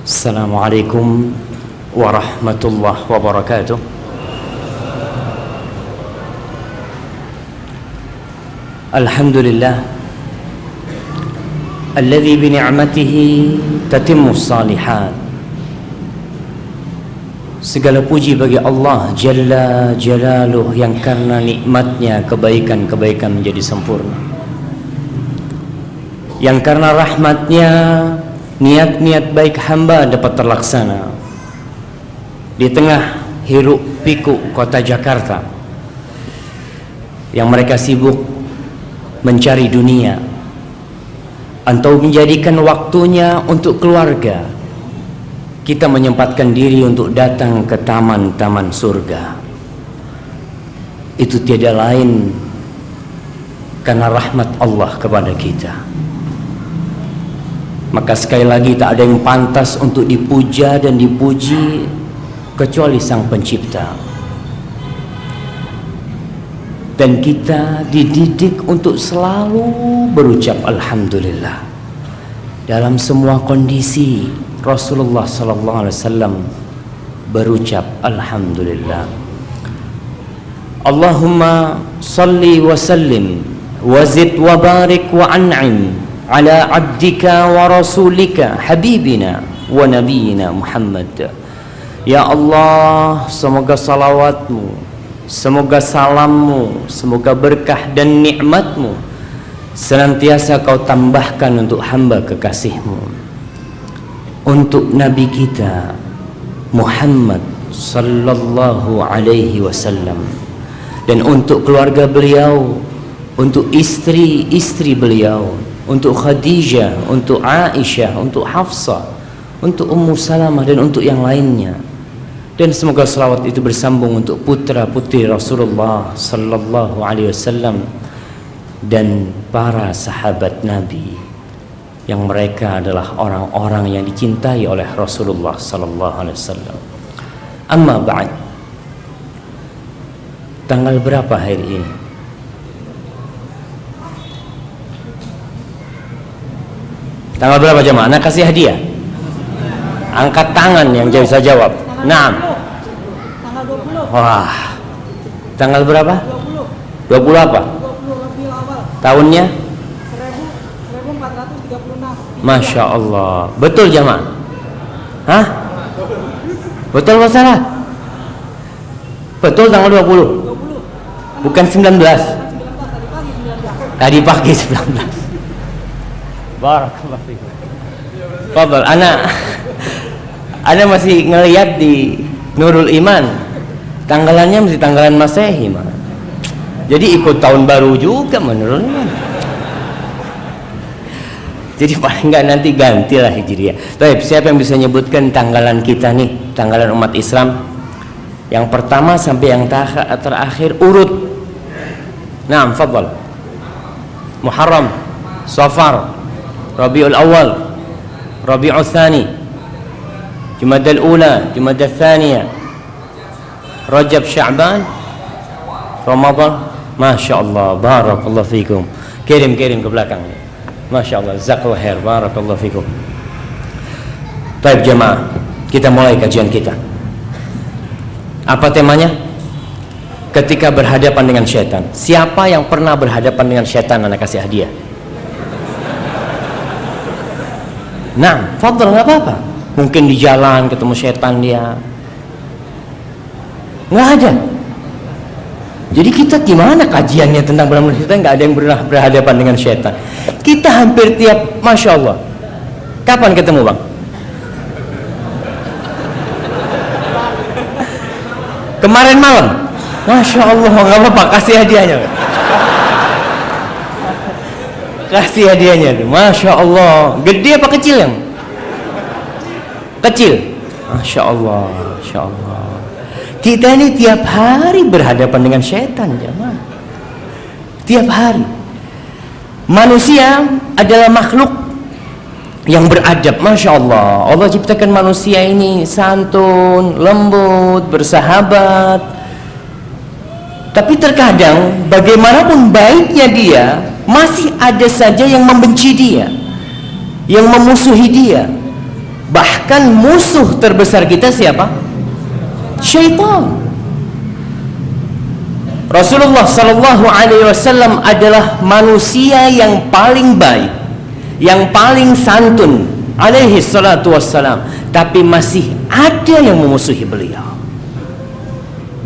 Assalamualaikum warahmatullahi wabarakatuh. Alhamdulillah alladzi bi ni'matihi tatimmus salihat. Segala puji bagi Allah Jalla Jalaluh yang karena nikmatnya kebaikan-kebaikan menjadi sempurna, yang karena rahmatnya niat-niat baik hamba dapat terlaksana di tengah hiruk pikuk kota Jakarta yang mereka sibuk mencari dunia atau menjadikan waktunya untuk keluarga. Kita menyempatkan diri untuk datang ke taman-taman surga. Itu tiada lain karena rahmat Allah kepada kita. Maka sekali lagi tak ada yang pantas untuk dipuja dan dipuji kecuali Sang Pencipta. Dan kita dididik untuk selalu berucap Alhamdulillah dalam semua kondisi. Rasulullah sallallahu alaihi wasallam berucap Alhamdulillah. Allahumma salli wa sallim wa zid wa barik wa an'im ala abdika wa rasulika habibina wa nabiyina Muhammad. Ya Allah, semoga salawatmu, semoga salammu, semoga berkah dan nikmatmu senantiasa kau tambahkan untuk hamba kekasihmu, untuk Nabi kita Muhammad sallallahu alaihi wasallam, dan untuk keluarga beliau, untuk istri-istri beliau, untuk Khadijah, untuk Aisyah, untuk Hafsah, untuk Ummu Salamah, dan untuk yang lainnya. Dan semoga salawat itu bersambung untuk putra-putri Rasulullah sallallahu alaihi wasallam dan para sahabat Nabi yang mereka adalah orang-orang yang dicintai oleh Rasulullah sallallahu alaihi wasallam. Amma ba'd. Tanggal berapa hari ini? Tanggal berapa jemaah? Anak kasih hadiah. Angkat tangan yang bisa jawab. Naam. Tanggal 20. Wah. Tanggal berapa? 20. 20 apa? 20 Rabiul Awal. Tahunnya? 1436. Masya Allah. Betul jemaah? Hah? Betul atau salah? Betul tanggal 20. 20. Bukan 19. 19 Tadi pagi 19. Barakallahu fikum. Fadal, ana masih ngelihat di Nurul Iman. Tanggalannya masih tanggalan Masehi, mah. Jadi ikut tahun baru juga menurut Iman. Jadi paling enggak nanti gantilah Hijriah. Baik, siapa yang bisa nyebutkan tanggalan kita nih, tanggalan umat Islam? Yang pertama sampai yang terakhir urut. Naam, fadal. Muharram, Safar, Rabiul Awal, Rabiul Tsani, Jumadal Ula, Jumadal Tsaniyah, Rajab, Sya'ban, Ramadan. Masya Allah, barakallahu fikum. Kirim ke belakang. Masya Allah, jazakallahu khair, barakallahu fikum. Baik jemaah, kita mulai kajian kita. Apa temanya? Ketika berhadapan dengan syaitan. Siapa yang pernah berhadapan dengan syaitan? Anak kasih hadiah. Nah, fadl, nggak apa-apa. Mungkin di jalan ketemu syaitan dia. Nggak ada. Jadi kita gimana kajiannya tentang berhadapan dengan syaitan? Nggak ada yang pernah berhadapan dengan syaitan. Kita hampir tiap, Masya Allah. Kapan ketemu bang? Kemarin malam. Masya Allah, nggak apa-apa, kasih hadiahnya. Kasih hadiahnya, Masya Allah. Gede apa kecil yang? Kecil. Masya Allah, Masya Allah. Kita ini tiap hari berhadapan dengan syaitan, jemaah. Tiap hari. Manusia adalah makhluk yang beradab, Masya Allah. Allah ciptakan manusia ini santun, lembut, bersahabat. Tapi terkadang bagaimanapun baiknya dia, masih ada saja yang membenci dia, yang memusuhi dia, Bahkan musuh terbesar kita siapa? Syaitan. Rasulullah sallallahu alaihi wasallam adalah manusia yang paling baik, yang paling santun alaihi salatu wassalam, tapi masih ada yang memusuhi beliau.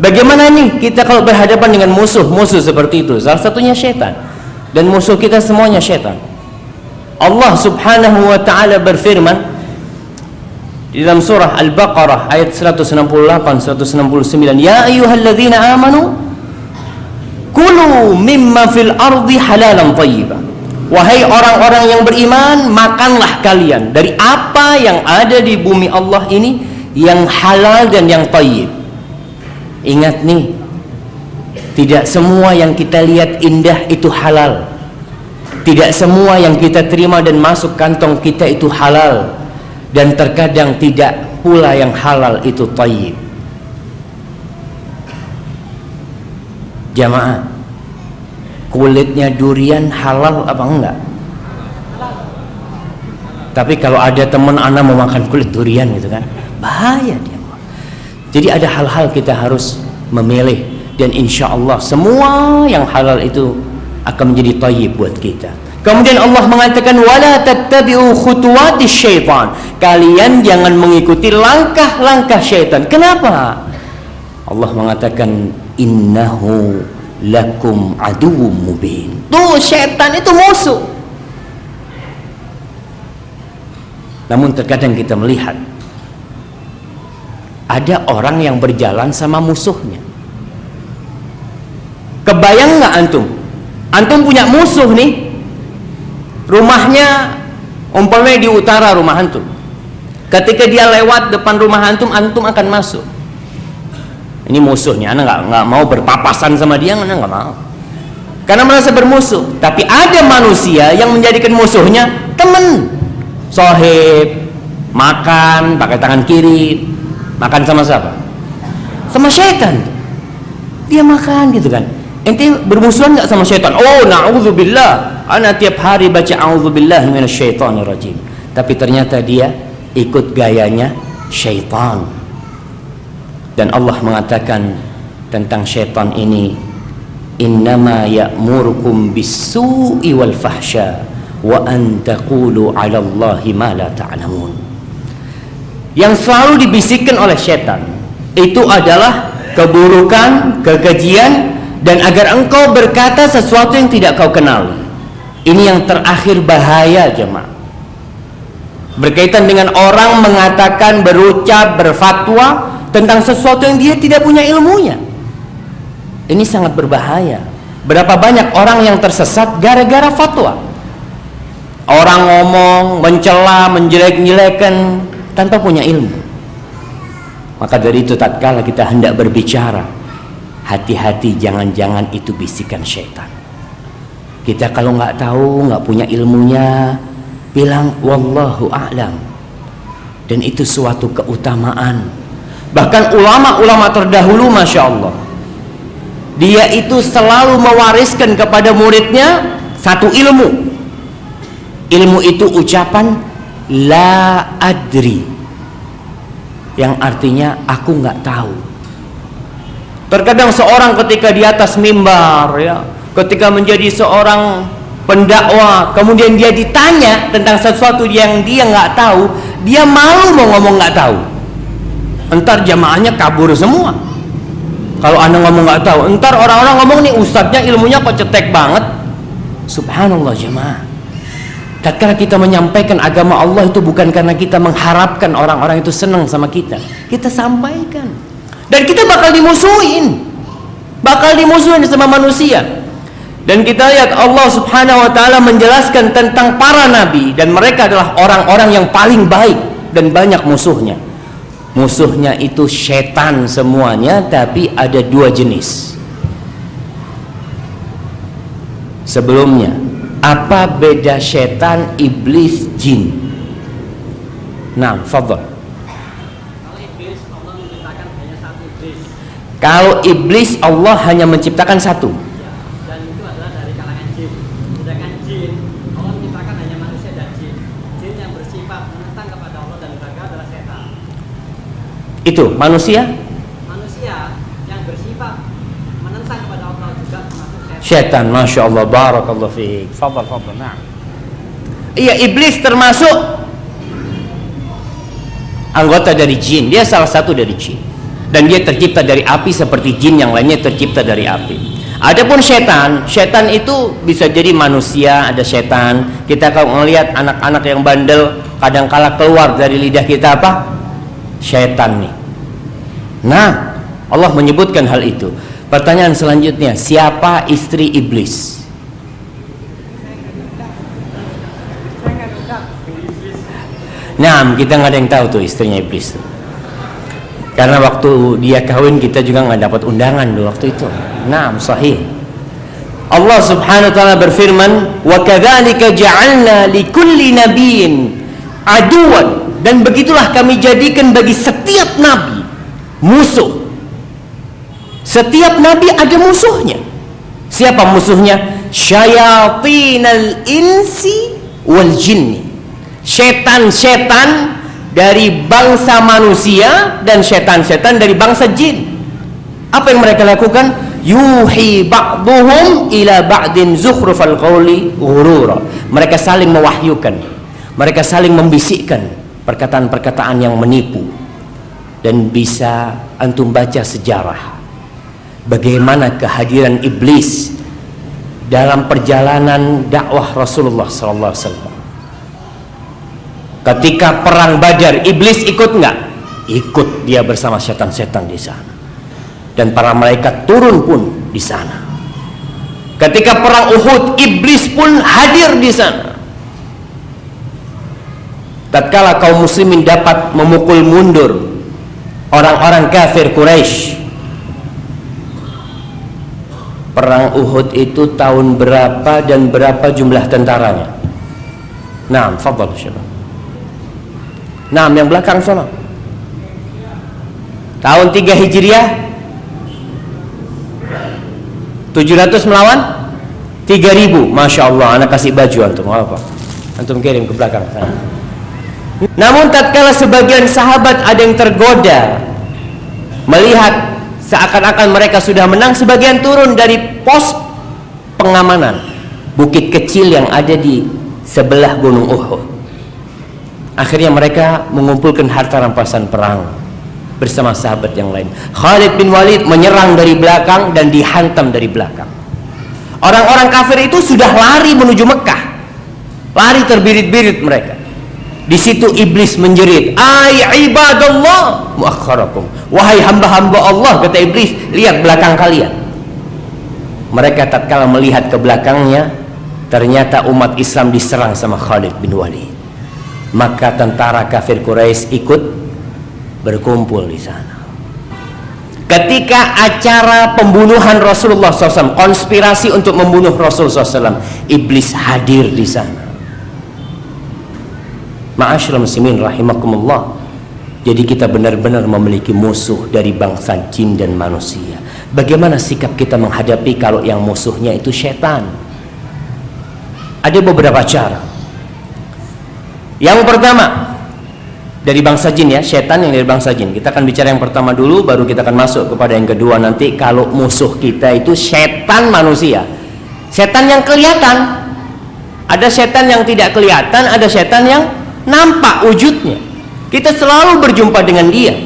Bagaimana nih kita kalau berhadapan dengan musuh-musuh seperti itu? Salah satunya syaitan. Dan musuh kita semuanya syaitan. Allah subhanahu wa ta'ala berfirman di dalam surah Al-Baqarah ayat 168-169, ya ayyuhalladzina amanu kulu mimma fil ardi halalan thayyiban. Wahai orang-orang yang beriman, makanlah kalian dari apa yang ada di bumi Allah ini yang halal dan yang thayyib. Ingat nih, tidak semua yang kita lihat indah itu halal. Tidak semua yang kita terima dan masuk kantong kita itu halal. Dan terkadang tidak pula yang halal itu thayyib. Jamaah, kulitnya durian halal apa enggak? Tapi kalau ada teman anak mau makan kulit durian gitu kan, bahaya dia. Jadi ada hal-hal kita harus memilih, dan insya Allah semua yang halal itu akan menjadi thayyib buat kita. Kemudian Allah mengatakan wala tattabi'u khutuwatis syaitan. Kalian jangan mengikuti langkah-langkah syaitan. Kenapa? Allah mengatakan innahu lakum aduwwum mubin. Tuh, syaitan itu musuh. Namun terkadang kita melihat ada orang yang berjalan sama musuhnya. Kebayang nggak antum? Antum punya musuh nih. Rumahnya umpamanya di utara rumah antum. Ketika dia lewat depan rumah antum, antum akan masuk. Ini musuhnya, anda nggak mau berpapasan sama dia, anda nggak mau, karena merasa bermusuh. Tapi ada manusia yang menjadikan musuhnya teman, sohib, makan pakai tangan kiri, makan sama siapa? Sama syaitan. Dia makan gitu kan. Ente bermusuhan nggak sama syaitan? Oh, na'udzubillah, ana tiap hari baca a'udzubillah minasyaitonirrajim. Tapi ternyata dia ikut gayanya syaitan. Dan Allah mengatakan tentang syaitan ini, innama ya'murukum bis-su'i wal fahsya wa an taqulu 'ala Allahi ma la ta'lamun. Yang selalu dibisikkan oleh syaitan itu adalah keburukan, kekejian, dan agar engkau berkata sesuatu yang tidak kau kenali. Ini yang terakhir bahaya, jemaah. Berkaitan dengan orang mengatakan, berucap, berfatwa tentang sesuatu yang dia tidak punya ilmunya. Ini sangat berbahaya. Berapa banyak orang yang tersesat gara-gara fatwa. Orang ngomong, mencela, menjelek-jelekan tanpa punya ilmu. Maka dari itu tatkala kita hendak berbicara, hati-hati, jangan-jangan itu bisikan syaitan. Kita kalau nggak tahu, nggak punya ilmunya, bilang wallahu a'lam. Dan itu suatu keutamaan. Bahkan ulama-ulama terdahulu, masya Allah, dia itu selalu mewariskan kepada muridnya satu ilmu. Ilmu itu ucapan la adri, yang artinya aku nggak tahu. Terkadang seorang ketika di atas mimbar, ya, ketika menjadi seorang pendakwah, kemudian dia ditanya tentang sesuatu yang dia nggak tahu, dia malu mau ngomong nggak tahu. Entar jamaahnya kabur semua. Kalau anda ngomong nggak tahu, entar orang-orang ngomong nih ustadznya ilmunya kok cetek banget. Subhanallah jamaah. Tatkala kita menyampaikan agama Allah itu bukan karena kita mengharapkan orang-orang itu senang sama kita. Kita sampaikan. Dan kita bakal dimusuhin. Bakal dimusuhin sama manusia. Dan kita lihat Allah subhanahu wa ta'ala menjelaskan tentang para nabi. Dan mereka adalah orang-orang yang paling baik. Dan banyak musuhnya. Musuhnya itu setan semuanya. Tapi ada dua jenis. Sebelumnya, apa beda setan, iblis, jin? Nah, fadhal. Kalau iblis Allah hanya menciptakan satu. Dan itu adalah dari kalangan jin. Sedangkan jin Allah menciptakan hanya manusia dan jin. Jin yang bersifat menentang kepada Allah dan neraka Itu manusia yang bersifat menentang kepada Allah juga termasuk syaitan. Masya Allah, barakallahu fiik. Fadal. Nah, iya, iblis termasuk anggota dari jin. Dia salah satu dari jin, dan dia tercipta dari api seperti jin yang lainnya tercipta dari api. Adapun setan itu bisa jadi manusia, ada setan. Kita kalau melihat anak-anak yang bandel, kadang-kala keluar dari lidah kita apa? Setan nih. Nah, Allah menyebutkan hal itu. Pertanyaan selanjutnya, siapa istri iblis? Nah, kita nggak ada yang tahu tuh istrinya iblis. Karena waktu dia kawin kita juga nggak dapat undangan tuh waktu itu. Nah, sahih. Allah Subhanahu wa taala berfirman, "Wa kadzalika ja'alna likulli nabiyyin aduwan." Dan begitulah kami jadikan bagi setiap nabi musuh. Setiap nabi ada musuhnya. Siapa musuhnya? Syayatinal insi wal jinni. Setan-setan dari bangsa manusia dan setan-setan dari bangsa jin. Apa yang mereka lakukan? Yuhi ba'duhum ila ba'din zukhrufal qawli ghurura. Mereka saling mewahyukan, mereka saling membisikkan perkataan-perkataan yang menipu. Dan bisa antum baca sejarah bagaimana kehadiran iblis dalam perjalanan dakwah Rasulullah sallallahu alaihi wasallam. Ketika perang Badar, iblis ikut nggak? Ikut, dia bersama setan-setan di sana. Dan para malaikat turun pun di sana. Ketika perang Uhud, iblis pun hadir di sana. Tatkala kaum muslimin dapat memukul mundur orang-orang kafir Quraisy. Perang Uhud itu tahun berapa dan berapa jumlah tentaranya? Nah, fadhal syabab. Nah, yang belakang sana. Tahun 3 Hijriah 700 melawan 3000. Masya Allah, anak kasih baju antum apa? Antum kirim ke belakang sana. Namun tatkala sebagian sahabat ada yang tergoda melihat seakan-akan mereka sudah menang, sebagian turun dari pos pengamanan bukit kecil yang ada di sebelah Gunung Uhud. Akhirnya mereka mengumpulkan harta rampasan perang bersama sahabat yang lain. Khalid bin Walid menyerang dari belakang dan dihantam dari belakang. Orang-orang kafir itu sudah lari menuju Mekah, lari terbirit-birit mereka. Di situ iblis menjerit, "Ai ibadallah muakhkharakum." Wahai hamba-hamba Allah, kata iblis, lihat belakang kalian. Mereka tatkala melihat ke belakangnya, ternyata umat Islam diserang sama Khalid bin Walid. Maka tentara kafir Quraisy ikut berkumpul di sana. Ketika acara pembunuhan Rasulullah SAW, konspirasi untuk membunuh Rasulullah SAW, iblis hadir di sana. Ma'asyiral muslimin rahimakumullah. Jadi kita benar-benar memiliki musuh dari bangsa jin dan manusia. Bagaimana sikap kita menghadapi kalau yang musuhnya itu setan? Ada beberapa cara. Yang pertama, dari bangsa jin ya, setan yang dari bangsa jin. Kita akan bicara yang pertama dulu, baru kita akan masuk kepada yang kedua nanti. Kalau musuh kita itu setan manusia, setan yang kelihatan. Ada setan yang tidak kelihatan, ada setan yang nampak wujudnya. Kita selalu berjumpa dengan dia.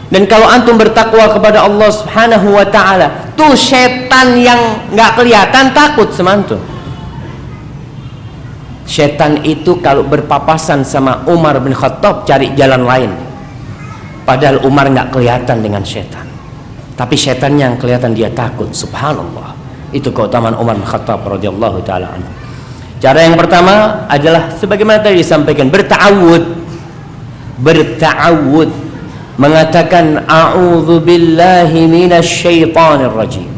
Dan kalau antum bertakwa kepada Allah Subhanahu wa taala, tuh setan yang nggak kelihatan takut sama antum. Setan itu kalau berpapasan sama Umar bin Khattab cari jalan lain. Padahal Umar nggak kelihatan dengan setan, tapi setan yang kelihatan dia takut. Subhanallah. Itu keutamaan Umar bin Khattab radhiyallahu taala anhu. Cara yang pertama adalah sebagaimana tadi disampaikan, berta'awud, mengatakan a'udzu billahi minasyaitonir rajim.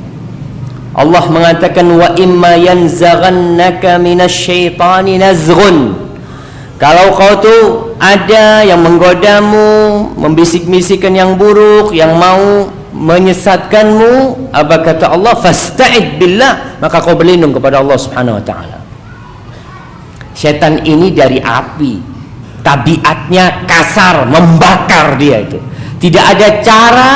Allah mengatakan wa imma yanzaghannaka minasyaitani nazghun. Kalau kau tuh ada yang menggodamu, membisik-bisikkan yang buruk, yang mau menyesatkanmu, apa kata Allah? Fasta'id billah, maka kau berlindung kepada Allah Subhanahu wa taala. Setan ini dari api, tabiatnya kasar, membakar dia itu. Tidak ada cara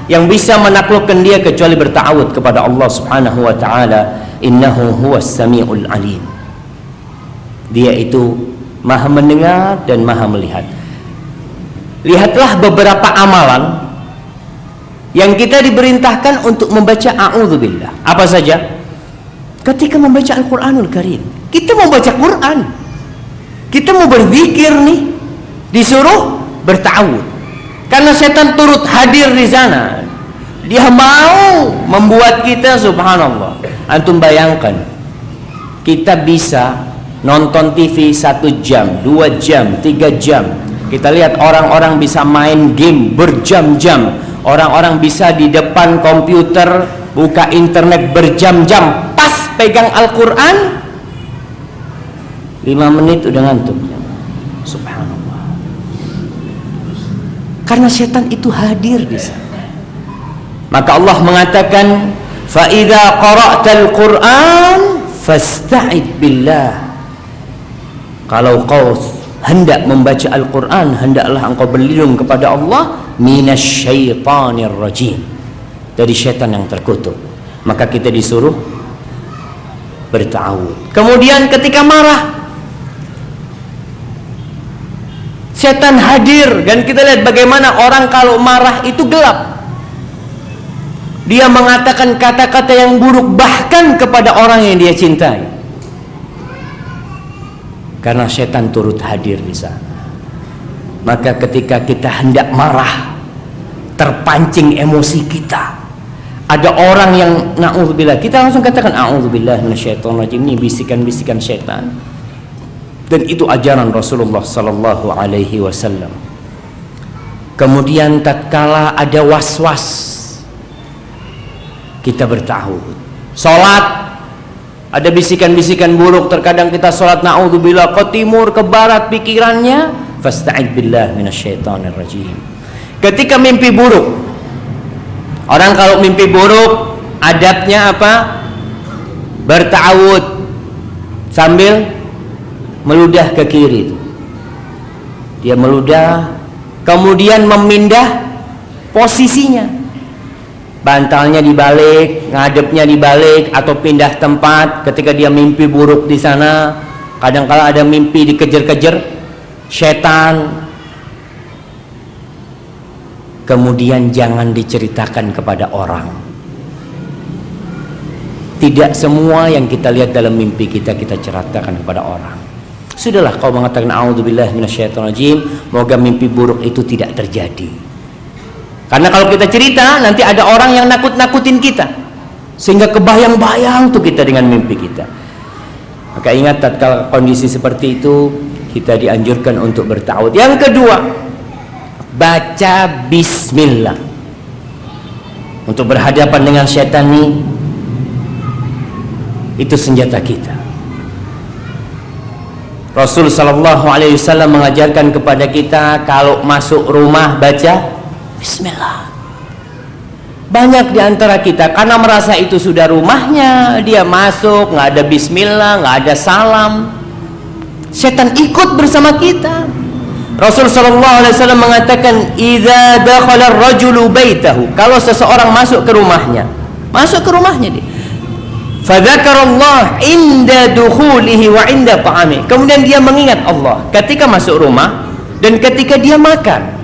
yang bisa menaklukkan dia kecuali bertawud kepada Allah Subhanahu wa taala. Innahu huwas samiul alim. Dia itu Maha mendengar dan Maha melihat. Lihatlah beberapa amalan yang kita diperintahkan untuk membaca a'udzubillah. Apa saja? Ketika membaca Al-Qur'anul Karim, kita mau baca Quran, kita mau berzikir nih, disuruh bertawud. Karena setan turut hadir di sana. Dia mau membuat kita, subhanallah. Antum bayangkan, kita bisa nonton TV 1 jam, 2 jam, 3 jam. Kita lihat orang-orang bisa main game berjam-jam. Orang-orang bisa di depan komputer buka internet berjam-jam. Pas pegang Al-Quran 5 menit udah ngantuk. Subhanallah. Karena setan itu hadir di sana. Maka Allah mengatakan, fa idza qara'tal Qur'an fasta'id billah. Kalau kau hendak membaca Al-Quran, hendaklah engkau berlindung kepada Allah minasyaitonir rajim, dari syaitan yang terkutuk. Maka kita disuruh berta'awud. Kemudian ketika marah, setan hadir, dan kita lihat bagaimana orang kalau marah itu gelap. Dia mengatakan kata-kata yang buruk bahkan kepada orang yang dia cintai. Karena setan turut hadir di sana. Maka ketika kita hendak marah, terpancing emosi kita, ada orang yang na'udzubillah, kita langsung katakan a'udzubillah minasyaitonirrajim. Ini bisikan-bisikan setan. Dan itu ajaran Rasulullah sallallahu alaihi wasallam. Kemudian tatkala ada was-was, kita berta'awud. Salat ada bisikan-bisikan buruk, terkadang kita salat na'udzubillah ke timur, ke barat pikirannya, fasta'id billah minasyaitonir rajim. Ketika mimpi buruk, orang kalau mimpi buruk adabnya apa? Berta'awud sambil meludah ke kiri. Dia meludah, kemudian memindah posisinya. Bantalnya dibalik, ngadepnya dibalik, atau pindah tempat. Ketika dia mimpi buruk di sana, kadang-kala ada mimpi dikejar-kejar setan. Kemudian jangan diceritakan kepada orang. Tidak semua yang kita lihat dalam mimpi kita ceritakan kepada orang. Sudahlah kau mengatakan a'udzubillah minasyaitonirrajim, moga mimpi buruk itu tidak terjadi. Karena kalau kita cerita, nanti ada orang yang nakut-nakutin kita, sehingga kebayang-bayang tuh kita dengan mimpi kita. Maka ingat, tatkala kondisi seperti itu, kita dianjurkan untuk berta'awud. Yang kedua, baca bismillah. Untuk berhadapan dengan syaitan ini, itu senjata kita. Rasul sallallahu alaihi wasallam mengajarkan kepada kita, kalau masuk rumah baca bismillah. Banyak di antara kita karena merasa itu sudah rumahnya, dia masuk nggak ada bismillah, nggak ada salam, setan ikut bersama kita. Rasul sallallahu alaihi wasallam mengatakan, idza dakhala ar-rajulu baitahu, kalau seseorang masuk ke rumahnya dia, fadzakarallah inda dukhulihi wa inda ta'ami, kemudian dia mengingat Allah ketika masuk rumah dan ketika dia makan.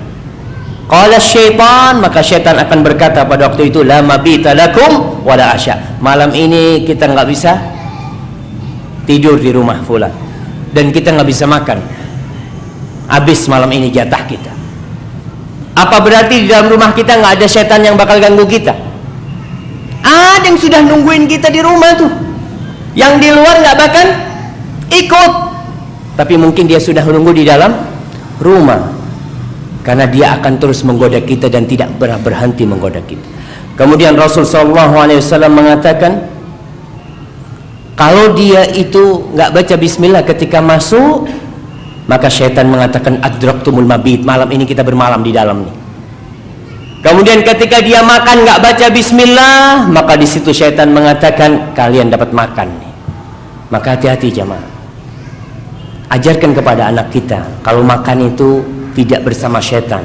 Qala syaitan, maka syaitan akan berkata pada waktu itu, la mabita lakum wala asya, malam ini kita nggak bisa tidur di rumah fulan, dan kita nggak bisa makan, habis malam ini jatah kita. Apa berarti di dalam rumah kita nggak ada syaitan yang bakal ganggu kita? Ada yang sudah nungguin kita di rumah tuh, yang di luar nggak bakal ikut, tapi mungkin dia sudah menunggu di dalam rumah. Karena dia akan terus menggoda kita dan tidak pernah berhenti menggoda kita. Kemudian Rasul SAW mengatakan, kalau dia itu nggak baca bismillah ketika masuk, maka syaitan mengatakan adraktumul mabit, malam ini kita bermalam di dalam nih. Kemudian ketika dia makan nggak baca bismillah, maka di situ syaitan mengatakan kalian dapat makan nih. Maka hati-hati jamaah. Ajarkan kepada anak kita kalau makan itu tidak bersama syaitan,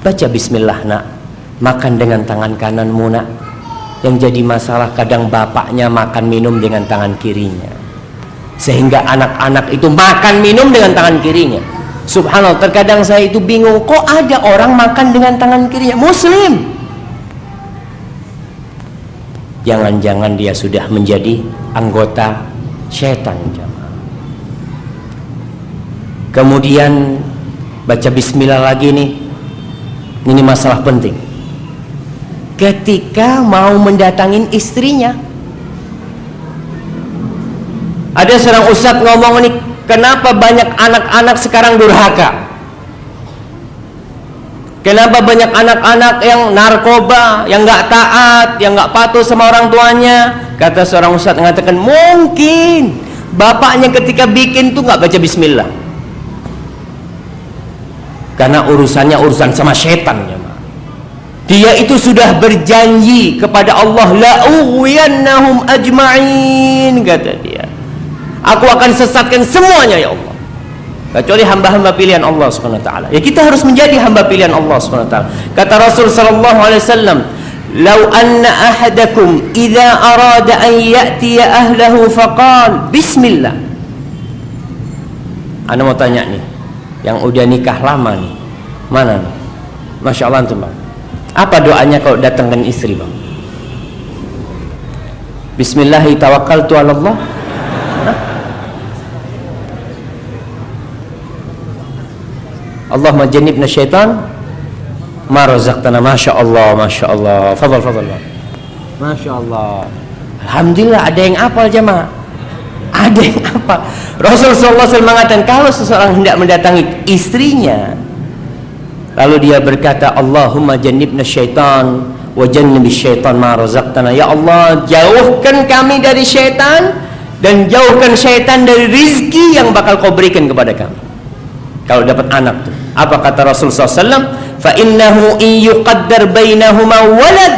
Baca bismillah nak. Makan dengan tangan kananmu nak. Yang jadi masalah kadang bapaknya makan minum dengan tangan kirinya, sehingga anak-anak itu makan minum dengan tangan kirinya. Subhanallah, terkadang saya itu bingung, kok ada orang makan dengan tangan kirinya, muslim. Jangan-jangan dia sudah menjadi anggota syaitan. Kemudian baca bismillah lagi nih. Ini masalah penting. Ketika mau mendatangin istrinya, ada seorang ustadz ngomong nih, kenapa banyak anak-anak sekarang durhaka? Kenapa banyak anak-anak yang narkoba, yang nggak taat, yang nggak patuh sama orang tuanya? Kata seorang ustadz mengatakan, mungkin bapaknya ketika bikin tuh nggak baca bismillah, karena urusannya urusan sama setan ya. Dia itu sudah berjanji kepada Allah, la ughwiyannahum ajma'in, kata dia, aku akan sesatkan semuanya ya Allah, kecuali hamba-hamba pilihan Allah Subhanahu wa taala. Ya, kita harus menjadi hamba pilihan Allah Subhanahu wa taala. Kata Rasul sallallahu alaihi wasallam, "Lau anna ahadakum idza arada an ya'tiya ahlahu faqal bismillah." Ana mau tanya nih, yang udah nikah lama nih, mana nih? Masya Allah antum, Bang. Apa doanya kalau datangkan istri, Bang? Bismillahi tawakkaltu 'ala Allah. Allahumma jannibna syaitan ma razaqtana. Masya Allah, Masya Allah. Fadal, Bang. Masya Allah. Alhamdulillah ada yang hafal jemaah. Ada yang hafal. Rasulullah SAW mengatakan, kalau seseorang hendak mendatangi istrinya, lalu dia berkata, Allahumma jannibna syaitan wa jannibis syaitan ma razaqtana. Ya Allah, jauhkan kami dari syaitan dan jauhkan syaitan dari rizki yang bakal kau berikan kepada kami. Kalau dapat anak tuh, apa kata Rasulullah SAW? Fa innahu in yuqaddar bainahuma walad.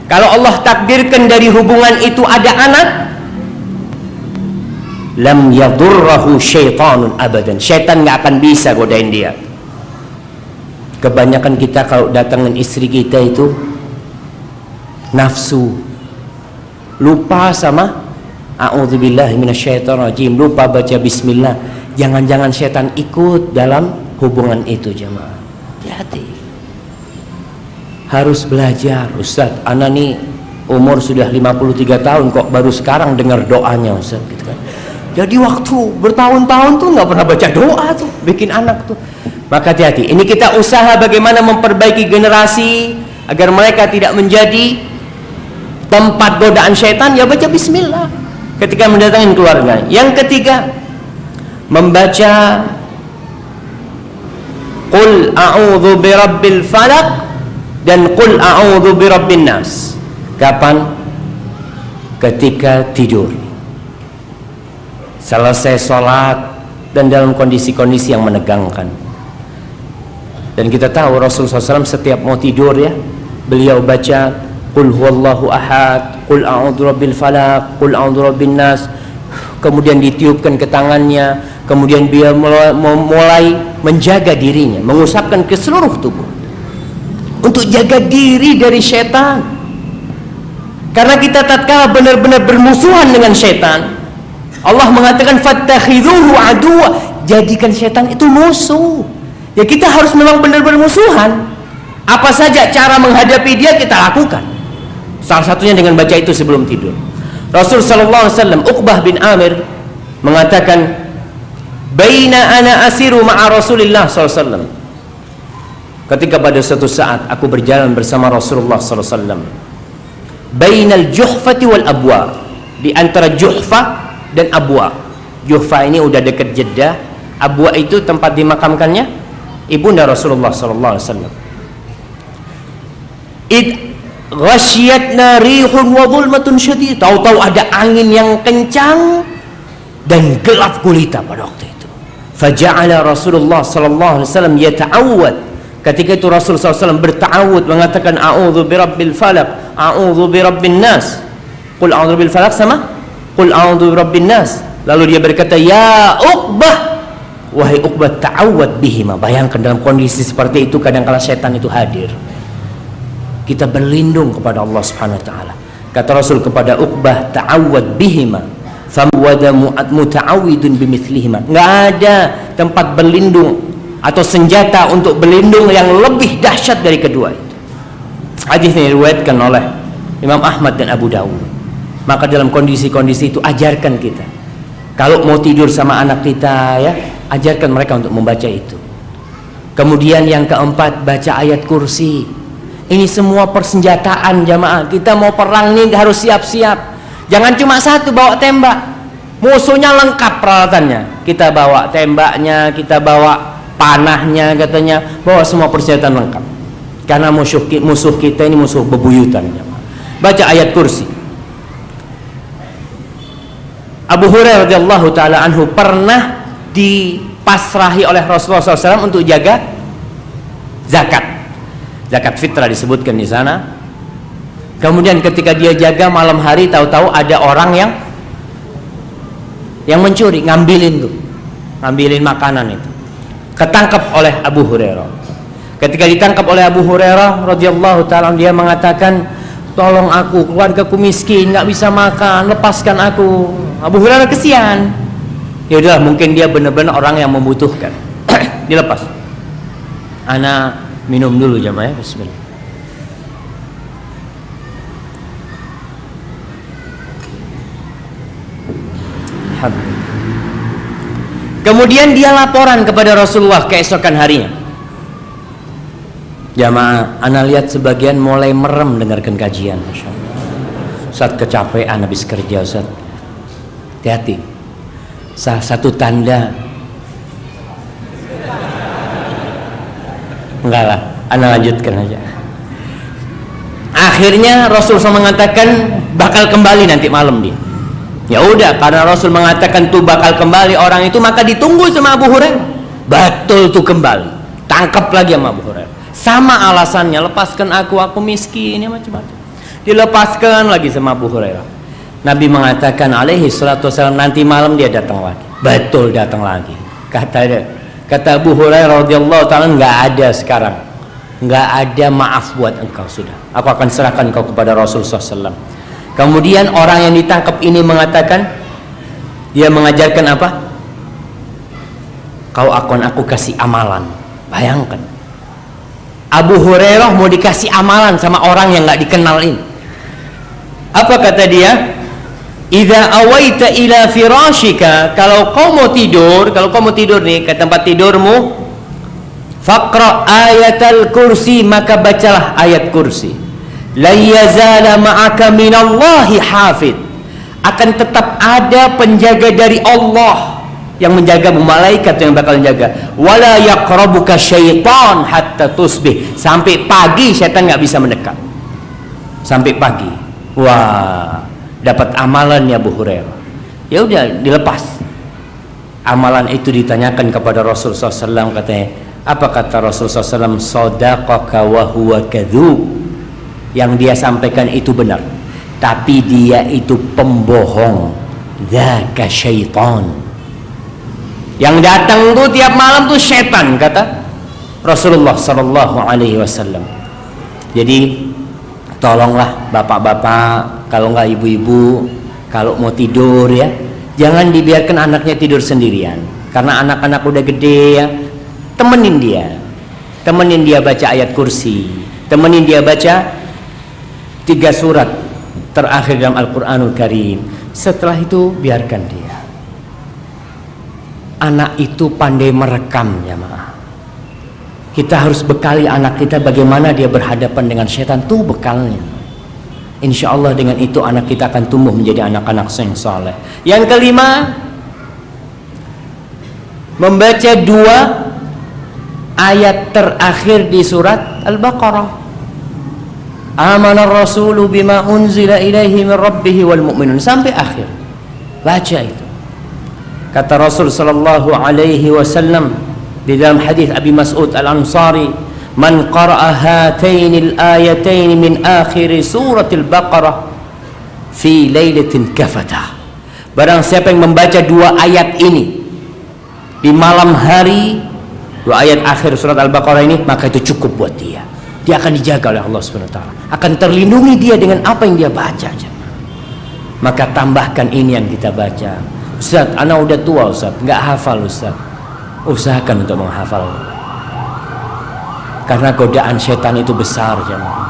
Kalau Allah takdirkan dari hubungan itu ada anak, lam yadurrahu syaitanun abadan. Syaitan nggak akan bisa godain dia. Kebanyakan kita kalau datangan istri kita itu nafsu, lupa sama a'udzubillahi minasyaitonirrajim, lupa baca bismillah. Jangan-jangan setan ikut dalam hubungan itu jemaah. Hati-hati. Harus belajar. Ustaz, ana nih umur sudah 53 tahun kok baru sekarang dengar doanya Ustaz, gitu kan. Jadi waktu bertahun-tahun tuh nggak pernah baca doa tuh, bikin anak tuh. Maka hati-hati. Ini kita usaha bagaimana memperbaiki generasi agar mereka tidak menjadi tempat godaan syaitan. Ya baca bismillah ketika mendatangi keluarga. Yang ketiga, membaca Qul a'udzu birabbil falaq dan Qul a'udzu birabbin nas. Kapan? Ketika tidur, selesai sholat dan dalam kondisi-kondisi yang menegangkan. Dan kita tahu Rasulullah SAW setiap mau tidur ya, beliau baca Qul huwallahu ahad, Qul a'udzu birabbil falaq, Qul a'udzu birabbin nas. Kemudian ditiupkan ke tangannya, kemudian dia mulai menjaga dirinya, mengusapkan ke seluruh tubuh untuk jaga diri dari syaitan. Karena kita tatkala benar-benar bermusuhan dengan syaitan, Allah mengatakan fattakhidhuhu aduwa, jadikan syaitan itu musuh. Ya kita harus memang benar-benar musuhan. Apa saja cara menghadapi dia kita lakukan. Salah satunya dengan baca itu sebelum tidur. Rasul sallallahu alaihi wasallam, Uqbah bin Amir mengatakan, baina ana asiru ma'a Rasulillah sallallahu alaihi wasallam. Ketika pada suatu saat aku berjalan bersama Rasulullah sallallahu alaihi wasallam, bainal juhfati wal abwa, di antara Juhfa dan Abwa. Juhfa ini udah dekat Jeddah, Abwa itu tempat dimakamkannya ibunda Rasulullah sallallahu alaihi wasallam. Id ghasyiyatna rihun wa dhulmatun syadid. Tahu-tahu ada angin yang kencang dan gelap gulita pada waktu itu. Faja'ala Rasulullah sallallahu alaihi wasallam yata'awwad. Ketika itu Rasul sallallahu alaihi wasallam berta'awud, mengatakan a'udzu birabbil falaq, a'udzu birabbin nas. Qul a'udzu birabbil falaq sama Qul a'udzu birabbin nas. Lalu dia berkata, ya Uqbah, wahai Uqbah, ta'awwad bihima. Bayangkan dalam kondisi seperti itu kadang-kala setan itu hadir. Kita berlindung kepada Allah Subhanahu wa taala. Kata Rasul kepada Uqbah, ta'awwad bihima famwada muta'awwidun bimithlihima. Enggak ada tempat berlindung atau senjata untuk berlindung yang lebih dahsyat dari kedua itu. Hadis ini diriwayatkan oleh Imam Ahmad dan Abu Dawud. Maka dalam kondisi-kondisi itu ajarkan kita. Kalau mau tidur sama anak kita, ya, ajarkan mereka untuk membaca itu. Kemudian yang keempat, baca ayat kursi. Ini semua persenjataan jamaah. Kita mau perang nih harus siap-siap. Jangan cuma satu bawa tembak. Musuhnya lengkap peralatannya. Kita bawa tembaknya, kita bawa panahnya katanya, bawa semua persenjataan lengkap. Karena musuh kita ini musuh bebuyutan jamaah. Baca ayat kursi. Abu Hurairah radhiyallahu taala anhu pernah dipasrahi oleh Rasulullah SAW untuk jaga zakat. Zakat fitrah disebutkan di sana. Kemudian ketika dia jaga malam hari, tahu-tahu ada orang yang mencuri, ngambilin makanan itu. Ketangkap oleh Abu Hurairah. Ketika ditangkap oleh Abu Hurairah radhiyallahu taala, dia mengatakan, tolong aku, keluargaku miskin, nggak bisa makan, lepaskan aku. Abu Hurairah kesian. Ya udahlah, mungkin dia benar-benar orang yang membutuhkan. Dilepas. Ana minum dulu jamaah, ya. Bismillah. Kemudian dia laporan kepada Rasulullah keesokan harinya. Jamaah, ana lihat sebagian mulai merem dengarkan kajian. Masya Allah. Ustaz kecapean habis kerja, Ustaz. Hati-hati. Salah satu tanda. Enggak lah, ana lanjutkan aja. Akhirnya Rasul SAW mengatakan bakal kembali nanti malam dia. Ya udah, karena Rasul mengatakan tuh bakal kembali orang itu, maka ditunggu sama Abu Hurairah. Betul tuh kembali. Tangkap lagi sama Abu Hurairah. Sama alasannya, lepaskan aku miskin, ya macam-macam. Dilepaskan lagi sama Abu Hurairah. Nabi mengatakan alaihi salatu wasallam, nanti malam dia datang lagi. Betul datang lagi. Kata Abu Hurairah radhiyallahu taala, enggak ada sekarang. Enggak ada maaf buat engkau sudah. Aku akan serahkan kau kepada Rasul SAW. Kemudian orang yang ditangkap ini mengatakan, dia mengajarkan apa? Kau akan aku kasih amalan. Bayangkan. Abu Hurairah mau dikasih amalan sama orang yang enggak dikenal ini. Apa kata dia? Idza awaita ila firashika, kalau kau mau tidur nih ke tempat tidurmu, faqra ayatal kursi, maka bacalah ayat kursi. La yazala ma'aka minallahi hafid, akan tetap ada penjaga dari Allah yang menjaga, malaikat yang bakal menjaga. Wala yaqrabuka syaitan hatta tusbih, sampai pagi syaitan nggak bisa mendekat. Sampai pagi. Wah, dapat amalannya Abu Hurairah. Ya udah, dilepas. Amalan itu ditanyakan kepada Rasulullah SAW, katanya, apa kata Rasulullah SAW? Sadaqaka wa huwa kadzub. Yang dia sampaikan itu benar, tapi dia itu pembohong. Dzaka syaitan. Yang datang tuh tiap malam tuh setan, kata Rasulullah SAW. Jadi tolonglah bapak-bapak, kalau nggak ibu-ibu, kalau mau tidur ya, jangan dibiarkan anaknya tidur sendirian. Karena anak-anak udah gede ya, temenin dia baca ayat kursi, temenin dia baca 3 surat terakhir dalam Al-Quranul Karim. Setelah itu biarkan dia. Anak itu pandai merekam jamaah. Kita harus bekali anak kita bagaimana dia berhadapan dengan setan, tuh bekalnya. Insya Allah dengan itu anak kita akan tumbuh menjadi anak-anak yang saleh. Yang kelima, membaca 2 ayat terakhir di surat Al-Baqarah. Amanar rasulu bima unzila ilaihi min rabbihi wal mu'minun, sampai akhir. Baca itu. Kata Rasul sallallahu alaihi wasallam di dalam hadis Abi Mas'ud Al-Ansari, man qara'a hatainil ayatain min akhir suratil Baqarah fi lailatin kafata. Barang siapa yang membaca 2 ayat ini di malam hari, 2 ayat akhir surat Al-Baqarah ini, maka itu cukup buat dia. Dia akan dijaga oleh Allah Subhanahu wa taala, akan terlindungi dia dengan apa yang dia baca. Maka tambahkan ini yang kita baca. Ustaz, anak udah tua Ustaz, nggak hafal Ustaz. Usahakan untuk menghafal, karena godaan setan itu besar jemaah.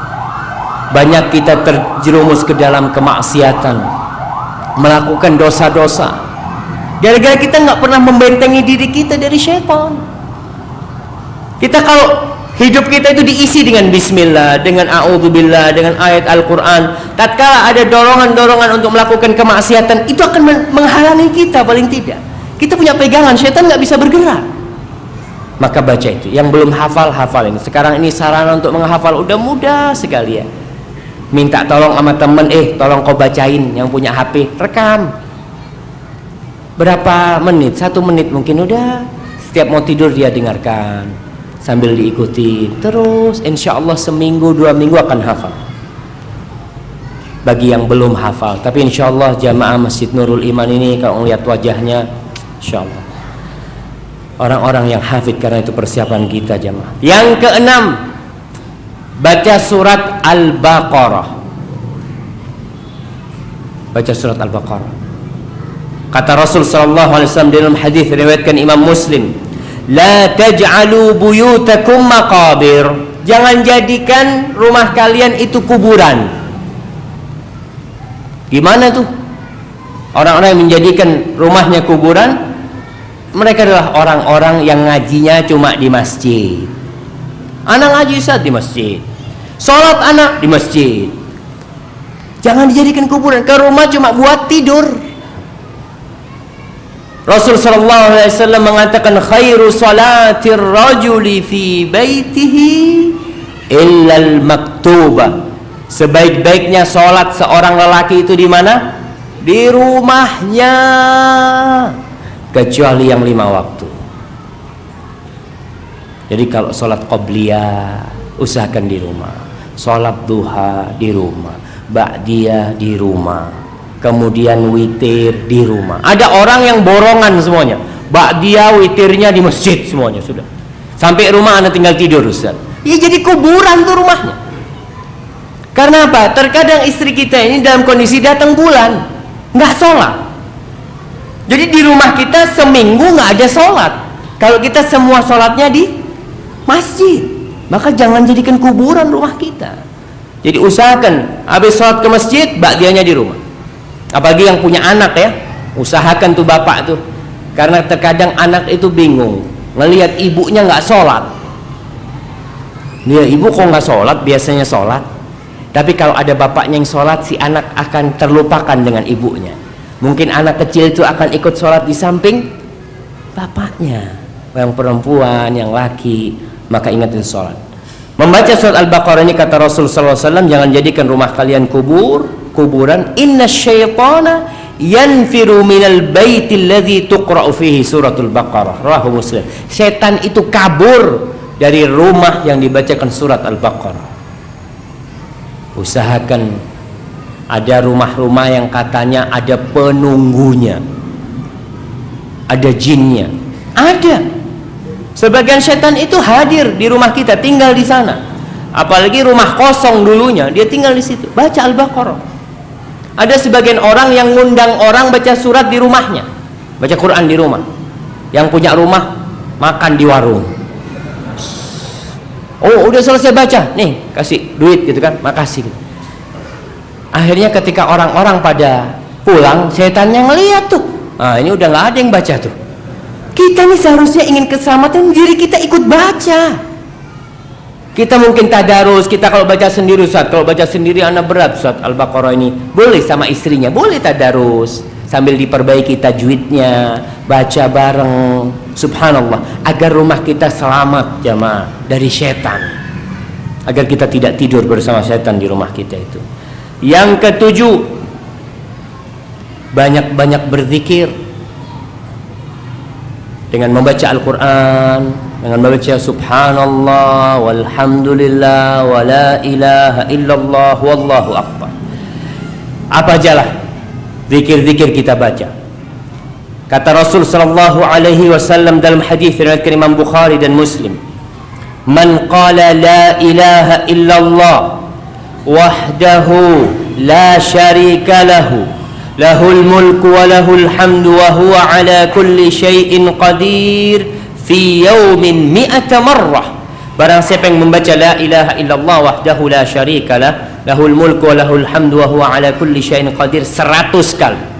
Banyak kita terjerumus ke dalam kemaksiatan, melakukan dosa-dosa, gara-gara kita nggak pernah membentengi diri kita dari setan. Kita kalau hidup kita itu diisi dengan bismillah, dengan a'udzubillah, dengan ayat Al-Quran, tatkala ada dorongan-dorongan untuk melakukan kemaksiatan, itu akan menghalangi kita. Paling tidak kita punya pegangan, setan nggak bisa bergerak. Maka baca itu. Yang belum hafal, hafal ini. Sekarang ini sarana untuk menghafal udah mudah sekali ya. Minta tolong sama temen, tolong kau bacain, yang punya HP, rekam. Berapa menit? 1 menit mungkin udah. Setiap mau tidur dia dengarkan, sambil diikuti. Terus insya Allah seminggu 2 minggu akan hafal. Bagi yang belum hafal, tapi insya Allah jamaah Masjid Nurul Iman ini kalau melihat wajahnya, insya Allah orang-orang yang hafid, karena itu persiapan kita jamaah. Yang keenam, baca surat Al-Baqarah. Baca surat Al-Baqarah. Kata Rasul sallallahu alaihi wasallam dalam hadis riwayatkan Imam Muslim, la taj'alu buyutakum maqabir. Jangan jadikan rumah kalian itu kuburan. Gimana tuh? Orang-orang yang menjadikan rumahnya kuburan, mereka adalah orang-orang yang ngajinya cuma di masjid. Anak ngaji Ustaz di masjid, sholat anak di masjid. Jangan dijadikan kuburan. Ke rumah cuma buat tidur. Rasul sallallahu alaihi wasallam mengatakan, khairu salatir rajuli fi baitihi illa al-maktubah. Sebaik-baiknya sholat seorang lelaki itu di mana? Di rumahnya, kecuali yang 5 waktu. Jadi kalau sholat qobliyah usahakan di rumah, sholat duha di rumah, ba'diyah di rumah, kemudian witir di rumah. Ada orang yang borongan semuanya, ba'diyah witirnya di masjid semuanya sudah. Sampai rumah Anda tinggal tidur Ustaz. Ya jadi kuburan tuh rumahnya. Karena apa? Terkadang istri kita ini dalam kondisi datang bulan nggak sholat. Jadi di rumah kita seminggu nggak ada sholat. Kalau kita semua sholatnya di masjid, maka jangan jadikan kuburan rumah kita. Jadi usahakan habis sholat ke masjid, ba'diyahnya di rumah. Apalagi yang punya anak ya, usahakan tuh bapak tuh, karena terkadang anak itu bingung ngelihat ibunya nggak sholat. Dia, ibu kok nggak sholat? Biasanya sholat. Tapi kalau ada bapaknya yang sholat, si anak akan terlupakan dengan ibunya. Mungkin anak kecil itu akan ikut sholat di samping bapaknya, yang perempuan, yang laki, maka ingatin sholat. Membaca surat Al-Baqarah ini, kata Rasul sallallahu alaihi wasallam, jangan jadikan rumah kalian kuburan. Inna syaitana yanfiru minal baitil ladzi tuqra'u fihi suratul Baqarah. Rawahu Muslim. Setan itu kabur dari rumah yang dibacakan surat Al-Baqarah. Usahakan ada rumah-rumah yang katanya ada penunggunya, ada jinnya. Ada. Sebagian setan itu hadir di rumah kita, tinggal di sana. Apalagi rumah kosong dulunya, dia tinggal di situ. Baca Al-Baqarah. Ada sebagian orang yang ngundang orang baca surat di rumahnya, baca Quran di rumah. Yang punya rumah makan di warung. Oh, udah selesai baca, nih kasih duit gitu kan, makasih. Akhirnya ketika orang-orang pada pulang, setannya ngeliat tuh, nah ini udah nggak ada yang baca tuh. Kita nih seharusnya ingin keselamatan diri kita, ikut baca. Kita mungkin tadarus, kita kalau baca sendiri Ustaz, kalau baca sendiri anak berat Ustaz, Al-Baqarah ini boleh sama istrinya, boleh tadarus sambil diperbaiki tajwidnya, baca bareng, subhanallah, agar rumah kita selamat jamaah dari setan, agar kita tidak tidur bersama setan di rumah kita itu. Yang ketujuh, banyak-banyak berzikir dengan membaca Al-Quran, dengan membaca subhanallah walhamdulillah wa la ilaha illallah wallahu akbar. Apa ajalah zikir-zikir kita baca. Kata Rasul sallallahu alaihi wasallam dalam hadis riwayat Imam Bukhari dan Muslim, "Man qala la ilaha illallah wahdahu la syarika lahu, lahul mulku wa lahul hamdu wa huwa ala kulli syai'in qadir fi yaumin mi'ata marrah." Barang siapa yang membaca la ilaha illallah wahdahu la syarika lah, lahul mulku wa lahul hamdu wa huwa ala kulli syai'in qadir 100 kali.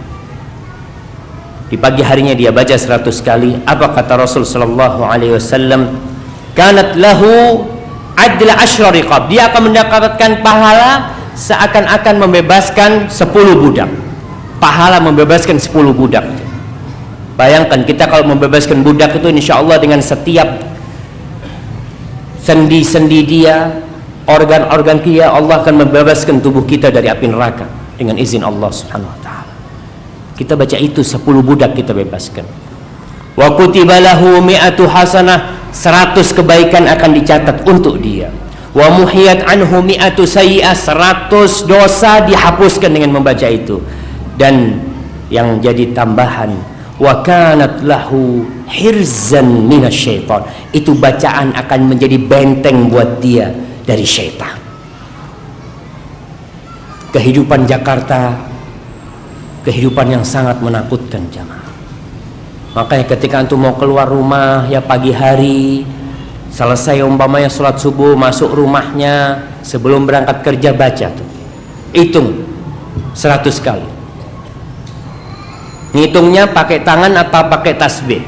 Di pagi harinya dia baca 100 kali. Apa kata Rasul sallallahu alaihi wasallam? Kanat lahu adla asyra riqab. Dia akan mendapatkan pahala seakan-akan membebaskan 10 budak. Pahala membebaskan 10 budak. Bayangkan kita kalau membebaskan budak itu insyaallah dengan setiap sendi-sendi dia, organ-organ dia, Allah akan membebaskan tubuh kita dari api neraka dengan izin Allah Subhanahu wa taala. Kita baca itu 10 budak kita bebaskan. Wa kutiba lahu mi'atu hasanah, 100 kebaikan akan dicatat untuk dia. Wa muhiyat anhu mi'atu sayyi'ah, 100 dosa dihapuskan dengan membaca itu. Dan yang jadi tambahan, wa kanat lahu hirzan minasyaitan, itu bacaan akan menjadi benteng buat dia dari syaitan. Kehidupan Jakarta kehidupan yang sangat menakutkan jamaah. Makanya ketika antum mau keluar rumah ya pagi hari, selesai umpamanya sholat subuh, masuk rumahnya sebelum berangkat kerja baca tuh, hitung 100 kali. Ngitungnya pakai tangan atau pakai tasbih?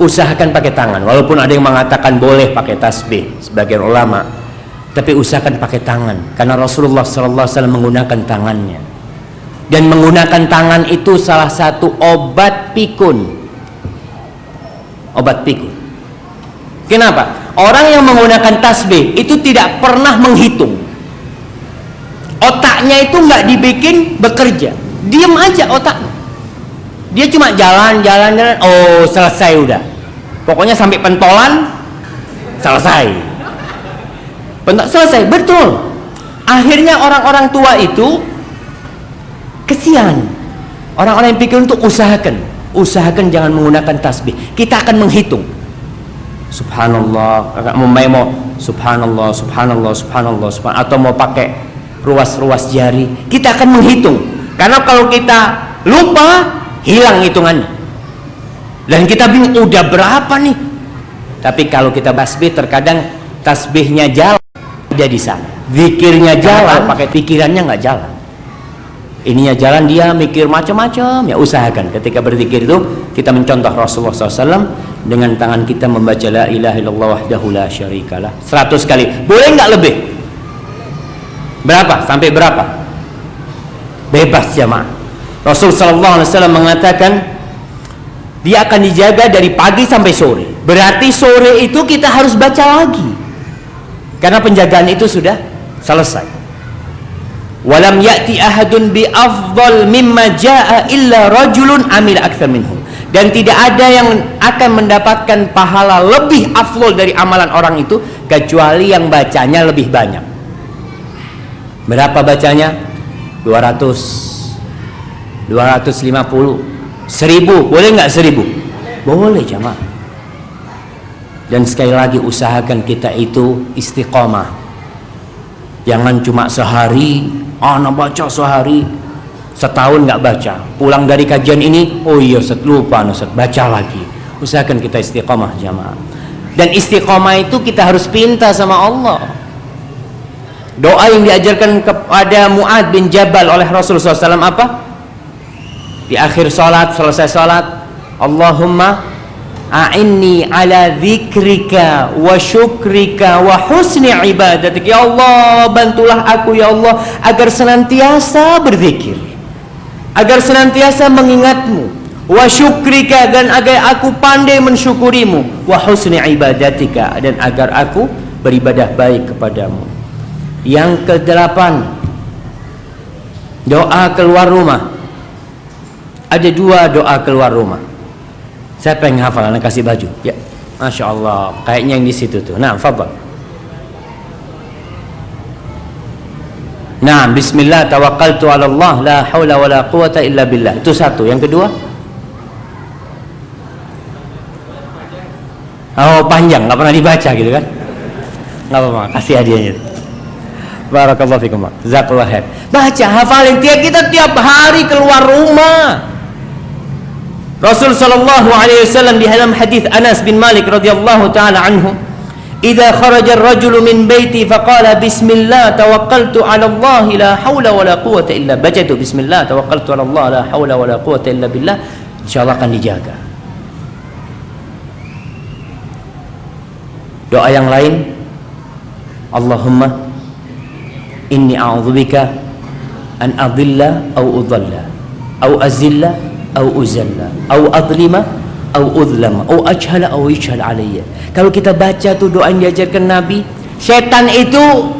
Usahakan pakai tangan, walaupun ada yang mengatakan boleh pakai tasbih sebagian ulama, tapi usahakan pakai tangan karena Rasulullah SAW menggunakan tangannya, dan menggunakan tangan itu salah satu obat pikun. Obat pikun. Kenapa? Orang yang menggunakan tasbih itu tidak pernah menghitung, otaknya itu nggak dibikin bekerja, diam aja otaknya. Dia cuma jalan, oh selesai udah. Pokoknya sampai pentolan selesai. Selesai, betul. Akhirnya orang-orang tua itu kesian. Orang-orang yang pikir untuk usahakan jangan menggunakan tasbih. Kita akan menghitung. Subhanallah, mau subhanallah, subhanallah, subhanallah, subhanallah, atau mau pakai ruas-ruas jari, kita akan menghitung. Karena kalau kita lupa, hilang hitungannya. Dan kita bingung udah berapa nih. Tapi kalau kita tasbih, terkadang tasbihnya jalan, dia di sana. Zikirnya jalan, pakai pikirannya nggak jalan. Ininya jalan, dia mikir macam-macam. Ya usahakan ketika berzikir itu kita mencontoh Rasulullah SAW dengan tangan kita membaca la ilaha illallah wahdahu la syarikalah 100 kali. Boleh nggak lebih? Berapa? Sampai berapa? Bebas jamaah. Rasul SAW mengatakan dia akan dijaga dari pagi sampai sore. Berarti sore itu kita harus baca lagi, karena penjagaan itu sudah selesai. Walam ya'ti ahadun bi afdal mimma jaa illa rajulun amil aktsar minhu. Dan tidak ada yang akan mendapatkan pahala lebih afdal dari amalan orang itu kecuali yang bacanya lebih banyak. Berapa bacanya? 200, 250, 1000. Boleh nggak 1000? Boleh jamaah. Dan sekali lagi usahakan kita itu istiqomah. Jangan cuma sehari, anak baca sehari, setahun nggak baca, pulang dari kajian ini, oh iya Ustaz lupa, Ustaz baca lagi. Usahakan kita istiqomah jamaah. Dan istiqomah itu kita harus pinta sama Allah. Doa yang diajarkan kepada Mu'adz bin Jabal oleh Rasulullah SAW apa? Di akhir salat, selesai salat, Allahumma a'inni ala dzikrika wa syukrika wa husni ibadatik. Ya Allah, bantulah aku ya Allah agar senantiasa berzikir, agar senantiasa mengingatmu, wa syukrika, dan agar aku pandai mensyukurimu, wa husni ibadatika, dan agar aku beribadah baik kepadamu. Yang ke-8, doa keluar rumah. Ada 2 doa keluar rumah. Siapa yang hafal? Anak kasih baju. Ya, masya Allah. Kayaknya yang di situ tuh. Nah, fadhal. Nah, Bismillah tawakkaltu ala Allah la haula wala quwata illa billah. Itu 1. Yang kedua, panjang, nggak pernah dibaca gitu kan? Nggak apa-apa, kasih hadiahnya. Barakallahu fikum. Jazakallahu khair. Baca, hafalin. Kita tiap hari keluar rumah. Rasul sallallahu alaihi wasallam di dalam hadis Anas bin Malik radhiyallahu taala anhu, "Idza kharaja ar-rajulu min baiti faqala bismillah tawakkaltu 'ala Allah la haula wala quwwata illa bajatu bismillah tawakkaltu 'ala Allah la haula wala quwwata illa billah." Insyaallah akan dijaga. Doa yang lain, Allahumma inni a'udzubika an adilla au udalla au azilla au uzalla au adlima au udlama au ajhala au yajhal alayya. Kalau kita baca tuh doa yang diajarkan Nabi, setan itu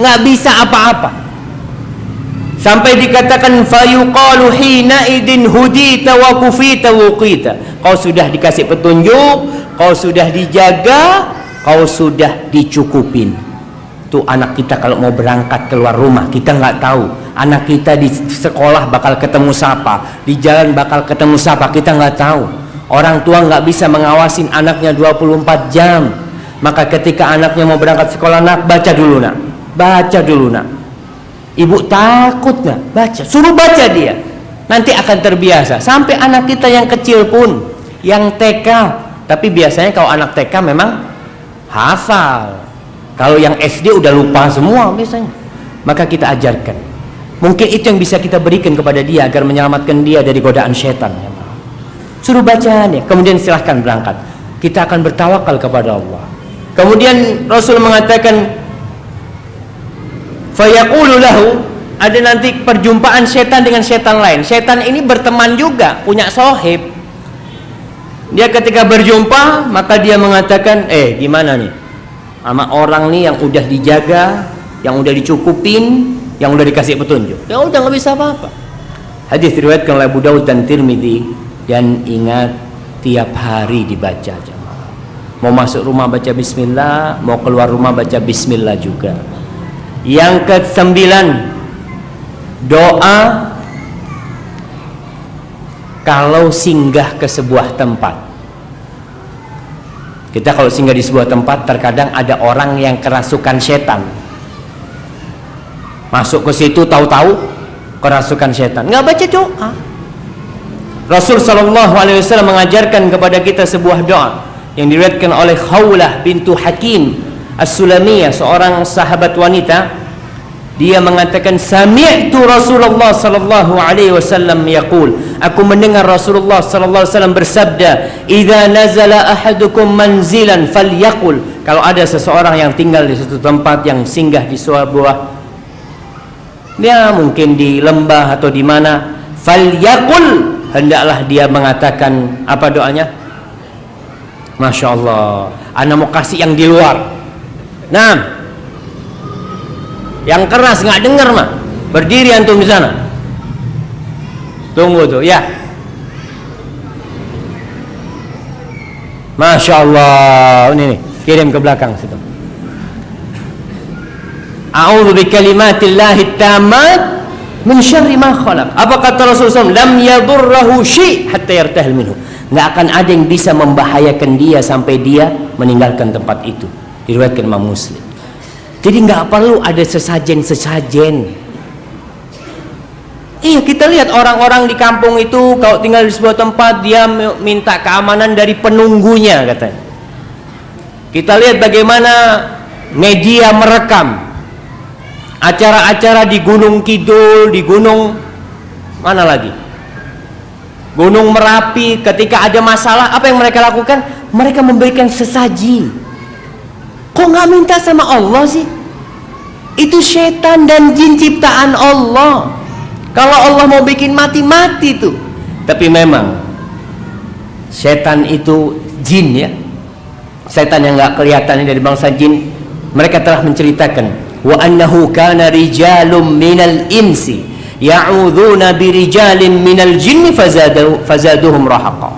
nggak bisa apa-apa. Sampai dikatakan fayuqalu hina idin hudita wa kufita wuqita. Kau sudah dikasih petunjuk, kau sudah dijaga, kau sudah dicukupin. Tuh anak kita kalau mau berangkat keluar rumah, kita nggak tahu anak kita di sekolah bakal ketemu siapa, di jalan bakal ketemu siapa, kita nggak tahu. Orang tua nggak bisa mengawasin anaknya 24 jam. Maka ketika anaknya mau berangkat sekolah, nak baca dulu nak, baca dulu nak. Ibu takut nak, baca, suruh baca dia, nanti akan terbiasa. Sampai anak kita yang kecil pun, yang TK, tapi biasanya kalau anak TK memang hafal. Kalau yang SD udah lupa semua biasanya. Maka kita ajarkan. Mungkin itu yang bisa kita berikan kepada dia agar menyelamatkan dia dari godaan syaitan. Suruh bacaan ya, kemudian silahkan berangkat. Kita akan bertawakal kepada Allah. Kemudian Rasul mengatakan, fayaqulu lahu, ada nanti perjumpaan syaitan dengan syaitan lain. Syaitan ini berteman juga, punya sohib. Dia ketika berjumpa, maka dia mengatakan, gimana nih sama orang nih yang udah dijaga, yang udah dicukupin, yang udah dikasih petunjuk. Ya udah nggak bisa apa-apa. Hadis diriwayatkan oleh Abu Daud dan Tirmidzi. Dan ingat, tiap hari dibaca jemaah. Mau masuk rumah baca bismillah, mau keluar rumah baca bismillah juga. Yang ke-9, doa kalau singgah ke sebuah tempat. Kita kalau singgah di sebuah tempat, terkadang ada orang yang kerasukan setan. Masuk ke situ tahu-tahu kerasukan setan, nggak baca doa. Rasul sallallahu alaihi wasallam mengajarkan kepada kita sebuah doa yang diriwayatkan oleh Khawlah bintu Hakim As-Sulamiyah, seorang sahabat wanita. Dia mengatakan, sami'tu Rasulullah sallallahu alaihi wasallam yaqul, aku mendengar Rasulullah sallallahu alaihi wasallam bersabda, idza nazala ahadukum manzilan falyaqul, kalau ada seseorang yang tinggal di suatu tempat, yang singgah di sebuah, dia mungkin di lembah atau di mana, falyaqul, hendaklah dia mengatakan apa doanya? Masya Allah, ana mau kasih yang di luar. Nah, yang keras nggak dengar mah, berdiri antum di sana. Tunggu tuh, ya. Masya Allah, ini nih, kirim ke belakang situ. A'udzu bikalimatillahi tammat min syarri ma khalaq. Apa kata Rasulullah? Lam yadurruhu syai' hatta yartahil minhu. Nggak akan ada yang bisa membahayakan dia sampai dia meninggalkan tempat itu. Diriwayatkan Imam Muslim. Jadi nggak perlu ada sesajen-sesajen. Iya, kita lihat orang-orang di kampung itu kalau tinggal di sebuah tempat, dia minta keamanan dari penunggunya katanya. Kita lihat bagaimana media merekam acara-acara di Gunung Kidul, di Gunung mana lagi? Gunung Merapi. Ketika ada masalah, apa yang mereka lakukan? Mereka memberikan sesaji. Kok nggak minta sama Allah sih? Itu setan dan jin ciptaan Allah. Kalau Allah mau bikin mati-mati tuh. Tapi memang setan itu jin ya. Setan yang nggak kelihatan dari bangsa jin. Mereka telah menceritakan, wa annahu kana rijalun minal insi ya'udzuna birijalin minal jinni fazaduhum rahaqa.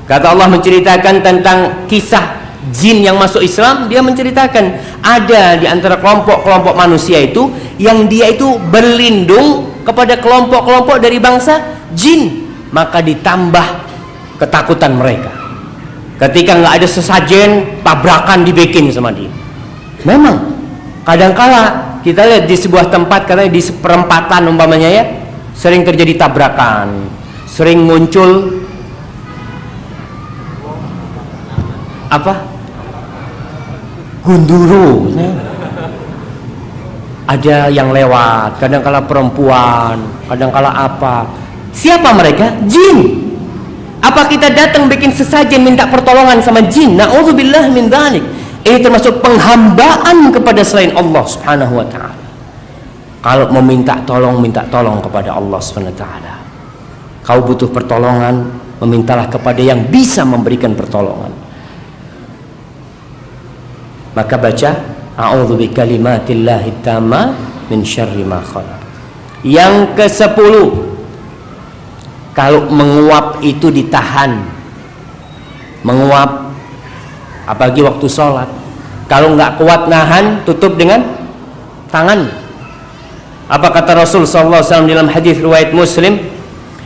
Kata Allah menceritakan tentang kisah jin yang masuk Islam. Dia menceritakan ada di antara kelompok-kelompok manusia itu yang dia itu berlindung kepada kelompok-kelompok dari bangsa jin, maka ditambah ketakutan mereka. Ketika nggak ada sesajen, tabrakan dibikin sama dia. Memang kadangkala kita lihat di sebuah tempat, katanya di perempatan umpamanya ya, sering terjadi tabrakan, sering muncul apa? Gunduru. Ada yang lewat, kadangkala perempuan, kadangkala apa. Siapa mereka? Jin. Apa kita datang bikin sesajen minta pertolongan sama jin? Na'udzubillah min dzalik. Ini termasuk penghambaan kepada selain Allah Subhanahu wa taala. Kalau meminta tolong kepada Allah Subhanahu wa taala. Kau butuh pertolongan, memintalah kepada yang bisa memberikan pertolongan. Maka baca a'udzu bikalimatillahi tamma min syarri ma khalaq. Yang ke-10, kalau menguap itu ditahan. Menguap apalagi waktu sholat, kalau nggak kuat nahan, tutup dengan tangan. Apa kata Rasul sallallahu alaihi wasallam dalam hadis riwayat Muslim,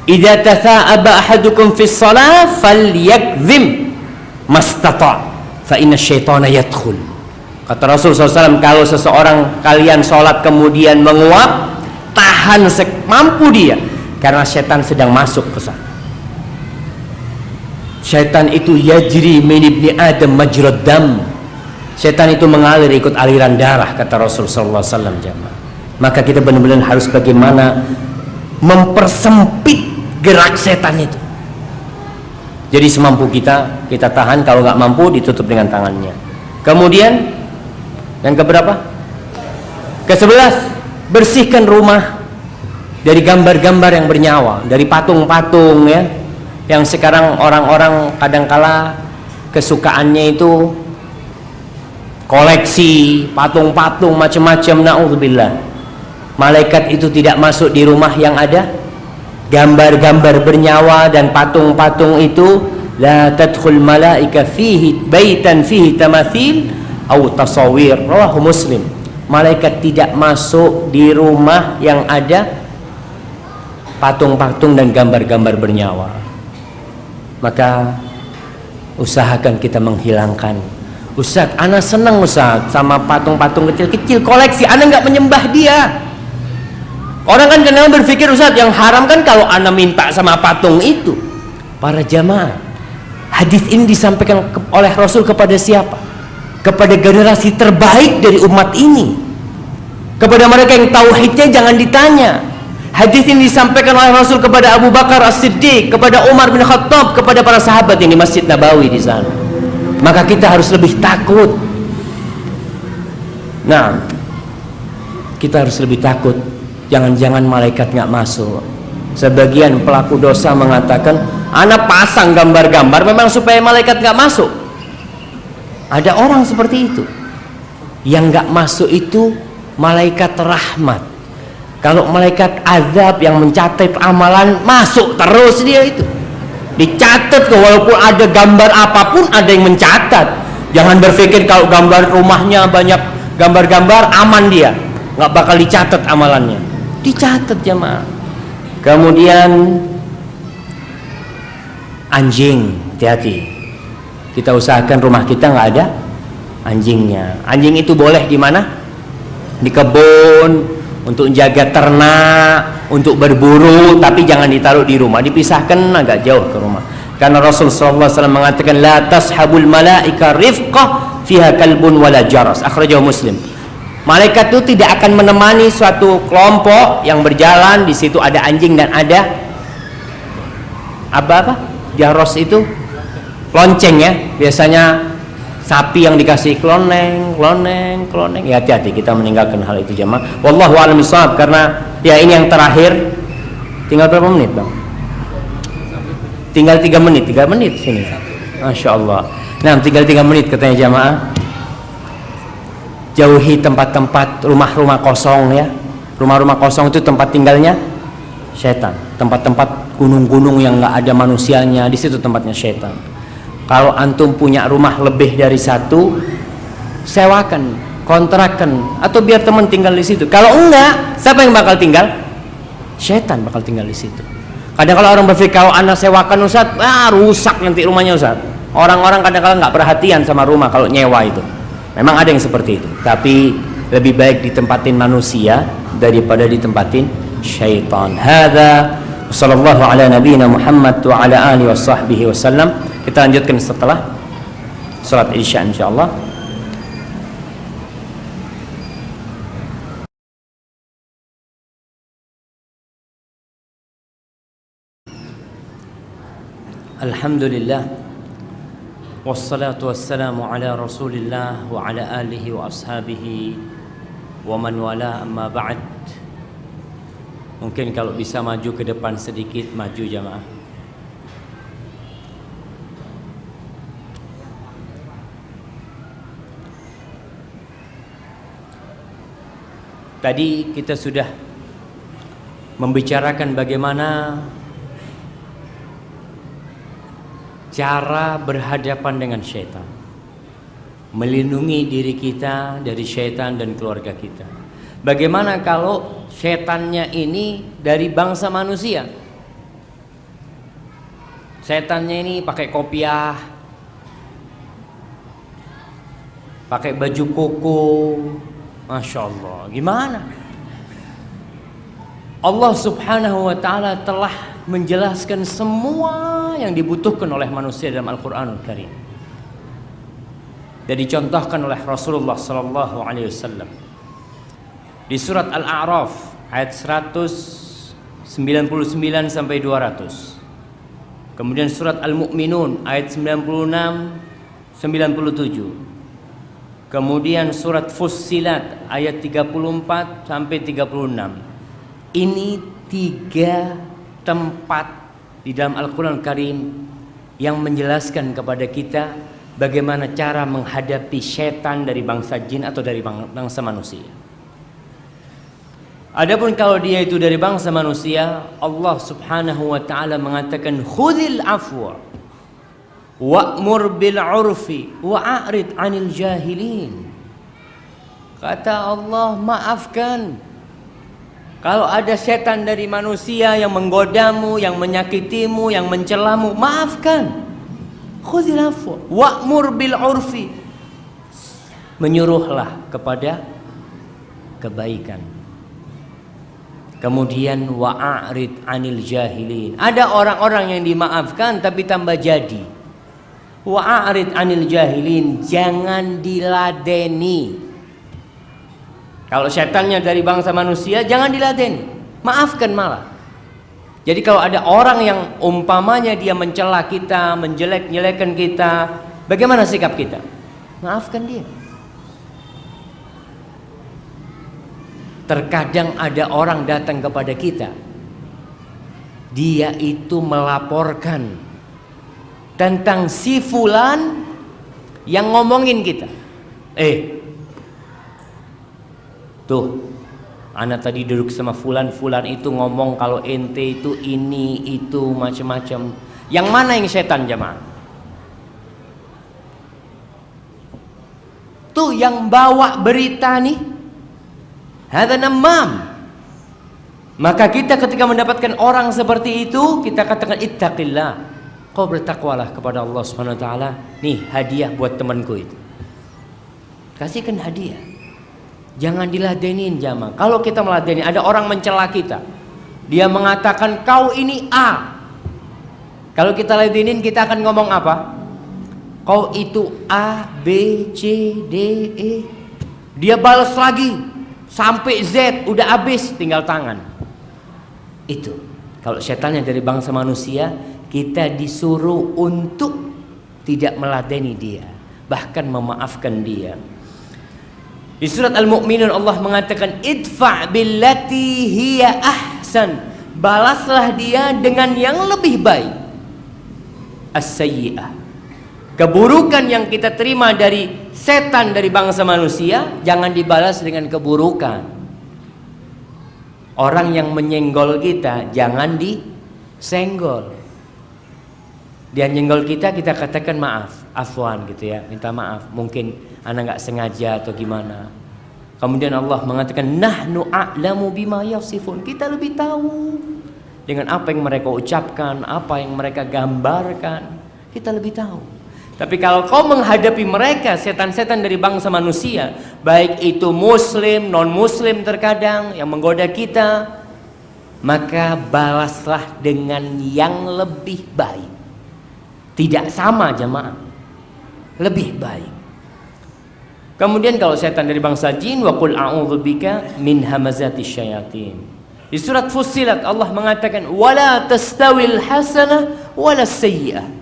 idza tatha'aba ahadukum fis shalah falyakzim mastata' fa inna syaitana yadkhul. Kata Rasul SAW, kalau seseorang kalian sholat kemudian menguap, tahan semampu dia, karena setan sedang masuk ke sana. Setan itu yajri min ibni Adam majrad dam. Setan itu mengalir ikut aliran darah, kata Rasul SAW. Jamaah. Maka kita benar-benar harus bagaimana mempersempit gerak setan itu. Jadi semampu kita tahan, kalau nggak mampu ditutup dengan tangannya. Kemudian yang keberapa? Ke-11, bersihkan rumah dari gambar-gambar yang bernyawa, dari patung-patung ya, yang sekarang orang-orang kadangkala kesukaannya itu koleksi patung-patung macam-macam. Na'udzubillah. Malaikat itu tidak masuk di rumah yang ada gambar-gambar bernyawa dan patung-patung itu. La tadkhul malaika fihi baitan fihi tamathil au tasawir. Rawahu Muslim. Malaikat tidak masuk di rumah yang ada patung-patung dan gambar-gambar bernyawa. Maka usahakan kita menghilangkan. Ustaz, ana senang Ustaz sama patung-patung kecil-kecil koleksi, ana nggak menyembah dia. Orang kan kadang berpikir, Ustaz, yang haram kan kalau ana minta sama patung itu. Para jamaah, hadis ini disampaikan oleh Rasul kepada siapa? Kepada generasi terbaik dari umat ini, kepada mereka yang tauhidnya jangan ditanya. Hadis ini disampaikan oleh Rasul kepada Abu Bakar As-Siddiq, kepada Umar bin Khattab, kepada para sahabat yang di Masjid Nabawi di sana. Maka kita harus lebih takut. Nah, kita harus lebih takut. Jangan-jangan malaikat nggak masuk. Sebagian pelaku dosa mengatakan, ana pasang gambar-gambar memang supaya malaikat nggak masuk. Ada orang seperti itu. Yang nggak masuk itu malaikat rahmat. Kalau malaikat azab yang mencatat amalan, masuk terus dia itu. Dicatat, walaupun ada gambar apapun ada yang mencatat. Jangan berpikir kalau gambar rumahnya banyak gambar-gambar aman dia, nggak bakal dicatat amalannya. Dicatat jemaah. Kemudian anjing, hati-hati. Kita usahakan rumah kita nggak ada anjingnya. Anjing itu boleh di mana? Di kebun, untuk jaga ternak, untuk berburu, tapi jangan ditaruh di rumah, dipisahkan agak jauh ke rumah. Karena Rasulullah SAW mengatakan, la tashabul malaika rifqah fiha kalbun wala jaras. Akhrajahu Muslim. Malaikat itu tidak akan menemani suatu kelompok yang berjalan, di situ ada anjing dan ada apa? Jaros itu lonceng ya, biasanya sapi yang dikasih kloneng. Ya hati-hati kita meninggalkan hal itu jemaah. Wallahu a'lam bishawab. Karena ya ini yang terakhir. Tinggal berapa menit bang? Tinggal 3 menit. 3 menit sini. Masya Allah. Nah, tinggal 3 menit katanya jemaah. Jauhi tempat-tempat rumah-rumah kosong ya. Rumah-rumah kosong itu tempat tinggalnya setan. Tempat-tempat gunung-gunung yang nggak ada manusianya, di situ tempatnya setan. Kalau antum punya rumah lebih dari 1, sewakan, kontrakan, atau biar teman tinggal di situ. Kalau enggak, siapa yang bakal tinggal? Setan bakal tinggal di situ. Kadang kalau orang berpikir, kalau anak sewakan Ustaz, rusak nanti rumahnya Ustaz. Orang-orang kadang-kadang nggak perhatian sama rumah kalau nyewa itu. Memang ada yang seperti itu, tapi lebih baik ditempatin manusia daripada ditempatin syaitan. Hadza sallallahu ala nabiyina Muhammad wa ala alihi washabbihi wasallam. Kita lanjutkan setelah salat Isya insyaallah. Alhamdulillah wassalatu wassalamu ala rasulillah wa ala alihi wa ashabihi wa man wala, amma ba'd. Mungkin kalau bisa maju ke depan sedikit, maju jamaah. Tadi kita sudah membicarakan bagaimana cara berhadapan dengan syaitan, melindungi diri kita dari syaitan dan keluarga kita. Bagaimana kalau syaitannya ini dari bangsa manusia? Syaitannya ini pakai kopiah, pakai baju koko, Masya Allah. Gimana? Allah subhanahu wa ta'ala telah menjelaskan semua yang dibutuhkan oleh manusia dalam Al-Quranul Karim, dan dicontohkan oleh Rasulullah sallallahu alaihi wasallam di surat Al-A'raf ayat 199 sampai 200. Kemudian surat Al-Mu'minun ayat 96 97. Kemudian surat Fussilat ayat 34 sampai 36. Ini 3 tempat di dalam Al-Quran Karim yang menjelaskan kepada kita bagaimana cara menghadapi syaitan dari bangsa jin atau dari bangsa manusia. Adapun kalau dia itu dari bangsa manusia, Allah subhanahu wa ta'ala mengatakan khudhil afwa wa'mur bil urfi wa'arid anil jahilin. Kata Allah, maafkan. Kalau ada setan dari manusia yang menggodamu, yang menyakitimu, yang mencelamu, maafkan. Khudhil afwa wa'mur bil urfi, menyuruhlah kepada kebaikan. Kemudian wa'arid anil jahilin. Ada orang-orang yang dimaafkan tapi tambah jadi. Wa'arid anil jahilin, jangan diladeni. Kalau setannya dari bangsa manusia, jangan diladeni, maafkan malah. Jadi kalau ada orang yang umpamanya dia mencela kita, menjelek-jelekan kita, bagaimana sikap kita? Maafkan dia. Terkadang ada orang datang kepada kita, dia itu melaporkan tentang si fulan yang ngomongin kita. Tuh, anak tadi duduk sama fulan itu ngomong kalau ente itu ini, itu, macam-macam. Yang mana yang setan jemaah? Tuh yang bawa berita nih, hadza namam. Maka kita ketika mendapatkan orang seperti itu, kita katakan ittaqillah, kau bertakwalah kepada Allah Subhanahu wa taala. Nih hadiah buat temanku itu. Kasihkan hadiah. Jangan diladenin jamaah. Kalau kita meladeni, ada orang mencela kita, dia mengatakan kau ini A. Kalau kita ladenin, kita akan ngomong apa? Kau itu A, B, C, D, E. Dia balas lagi sampai Z, udah habis, tinggal tangan. Itu kalau setannya dari bangsa manusia, kita disuruh untuk tidak meladeni dia, bahkan memaafkan dia. Di surat Al-Mu'minun Allah mengatakan idfa' billati hiya ahsan, balaslah dia dengan yang lebih baik. As-sayyi'ah, keburukan yang kita terima dari setan dari bangsa manusia, jangan dibalas dengan keburukan. Orang yang menyenggol kita jangan disenggol. Dia nyenggol kita, kita katakan maaf, afwan gitu ya, minta maaf, mungkin anak nggak sengaja atau gimana. Kemudian Allah mengatakan nahnu a'lamu bima yasifun, kita lebih tahu dengan apa yang mereka ucapkan, apa yang mereka gambarkan, kita lebih tahu. Tapi kalau kau menghadapi mereka, setan-setan dari bangsa manusia, baik itu muslim, non-muslim terkadang yang menggoda kita, maka balaslah dengan yang lebih baik. Tidak sama jemaah, lebih baik. Kemudian kalau setan dari bangsa jin, wa qul a'udzubika min hamazati syayatin. Di surat Fussilat Allah mengatakan wala tastawil hasanah wala sayyi'ah.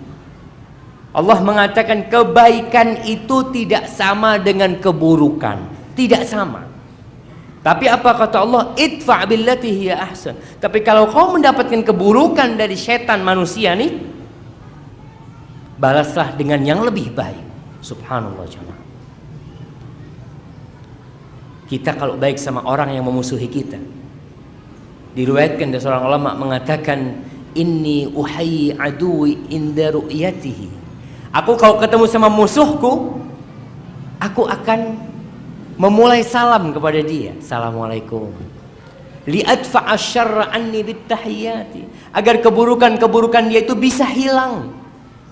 Allah mengatakan kebaikan itu tidak sama dengan keburukan, tidak sama. Tapi apa kata Allah? Idfa' billati hiya ahsan. Tapi kalau kau mendapatkan keburukan dari setan manusia nih, balaslah dengan yang lebih baik. Subhanallah jemaah. Kita kalau baik sama orang yang memusuhi kita, diriwayatkan dari seorang ulama mengatakan inni uhayyi aduwi inda ru'yatihi. Aku kalau ketemu sama musuhku, aku akan memulai salam kepada dia. Assalamualaikum. Li'adfa'a syarra anni bittahiyati. Agar keburukan-keburukan dia itu bisa hilang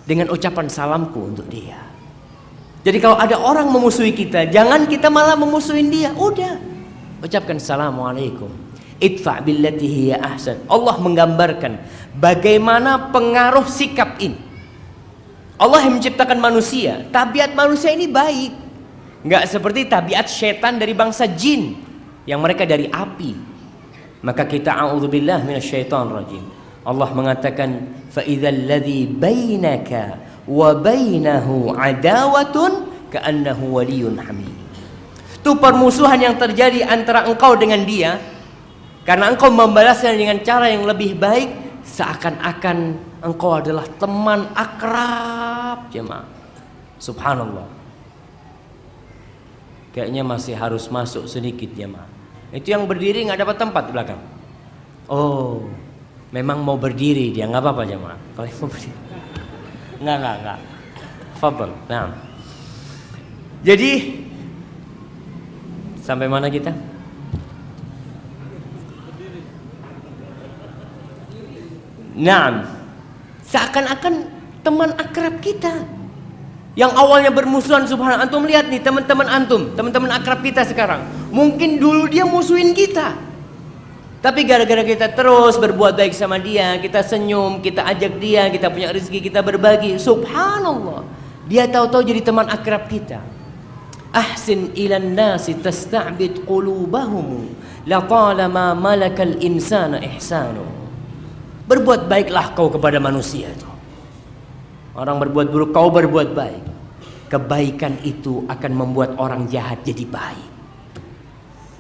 dengan ucapan salamku untuk dia. Jadi kalau ada orang memusuhi kita, jangan kita malah memusuhin dia. Udah, ucapkan assalamualaikum. Idfa' billati hiya ahsan. Allah menggambarkan bagaimana pengaruh sikap ini. Allah yang menciptakan manusia, tabiat manusia ini baik, nggak seperti tabiat setan dari bangsa jin yang mereka dari api. Maka kita a'udzubillah minasyaitonir rajim. Allah mengatakan fa idzal ladzi bainaka wa bainahu adawatun ka'annahu waliyyun hamim. Itu permusuhan yang terjadi antara engkau dengan dia karena engkau membalasnya dengan cara yang lebih baik, seakan-akan engkau adalah teman akrab jemaah. Subhanallah. Kayaknya masih harus masuk sedikit jemaah. Itu yang berdiri nggak dapat tempat di belakang. Oh, memang mau berdiri dia, nggak apa-apa jemaah. Kalau mau berdiri, nggak. Fadhal. Nah, jadi sampai mana kita? Naam. Seakan-akan teman akrab kita yang awalnya bermusuhan. Subhanallah, antum lihat nih teman-teman antum, teman-teman akrab kita sekarang, mungkin dulu dia musuhin kita, tapi gara-gara kita terus berbuat baik sama dia, kita senyum, kita ajak dia, kita punya rezeki, kita berbagi, subhanallah, dia tahu-tahu jadi teman akrab kita. Ahsin ilan nasi tasta'bid qulubahum la talama malakal insana ihsanu. Berbuat baiklah kau kepada manusia itu. Orang berbuat buruk, kau berbuat baik. Kebaikan itu akan membuat orang jahat jadi baik.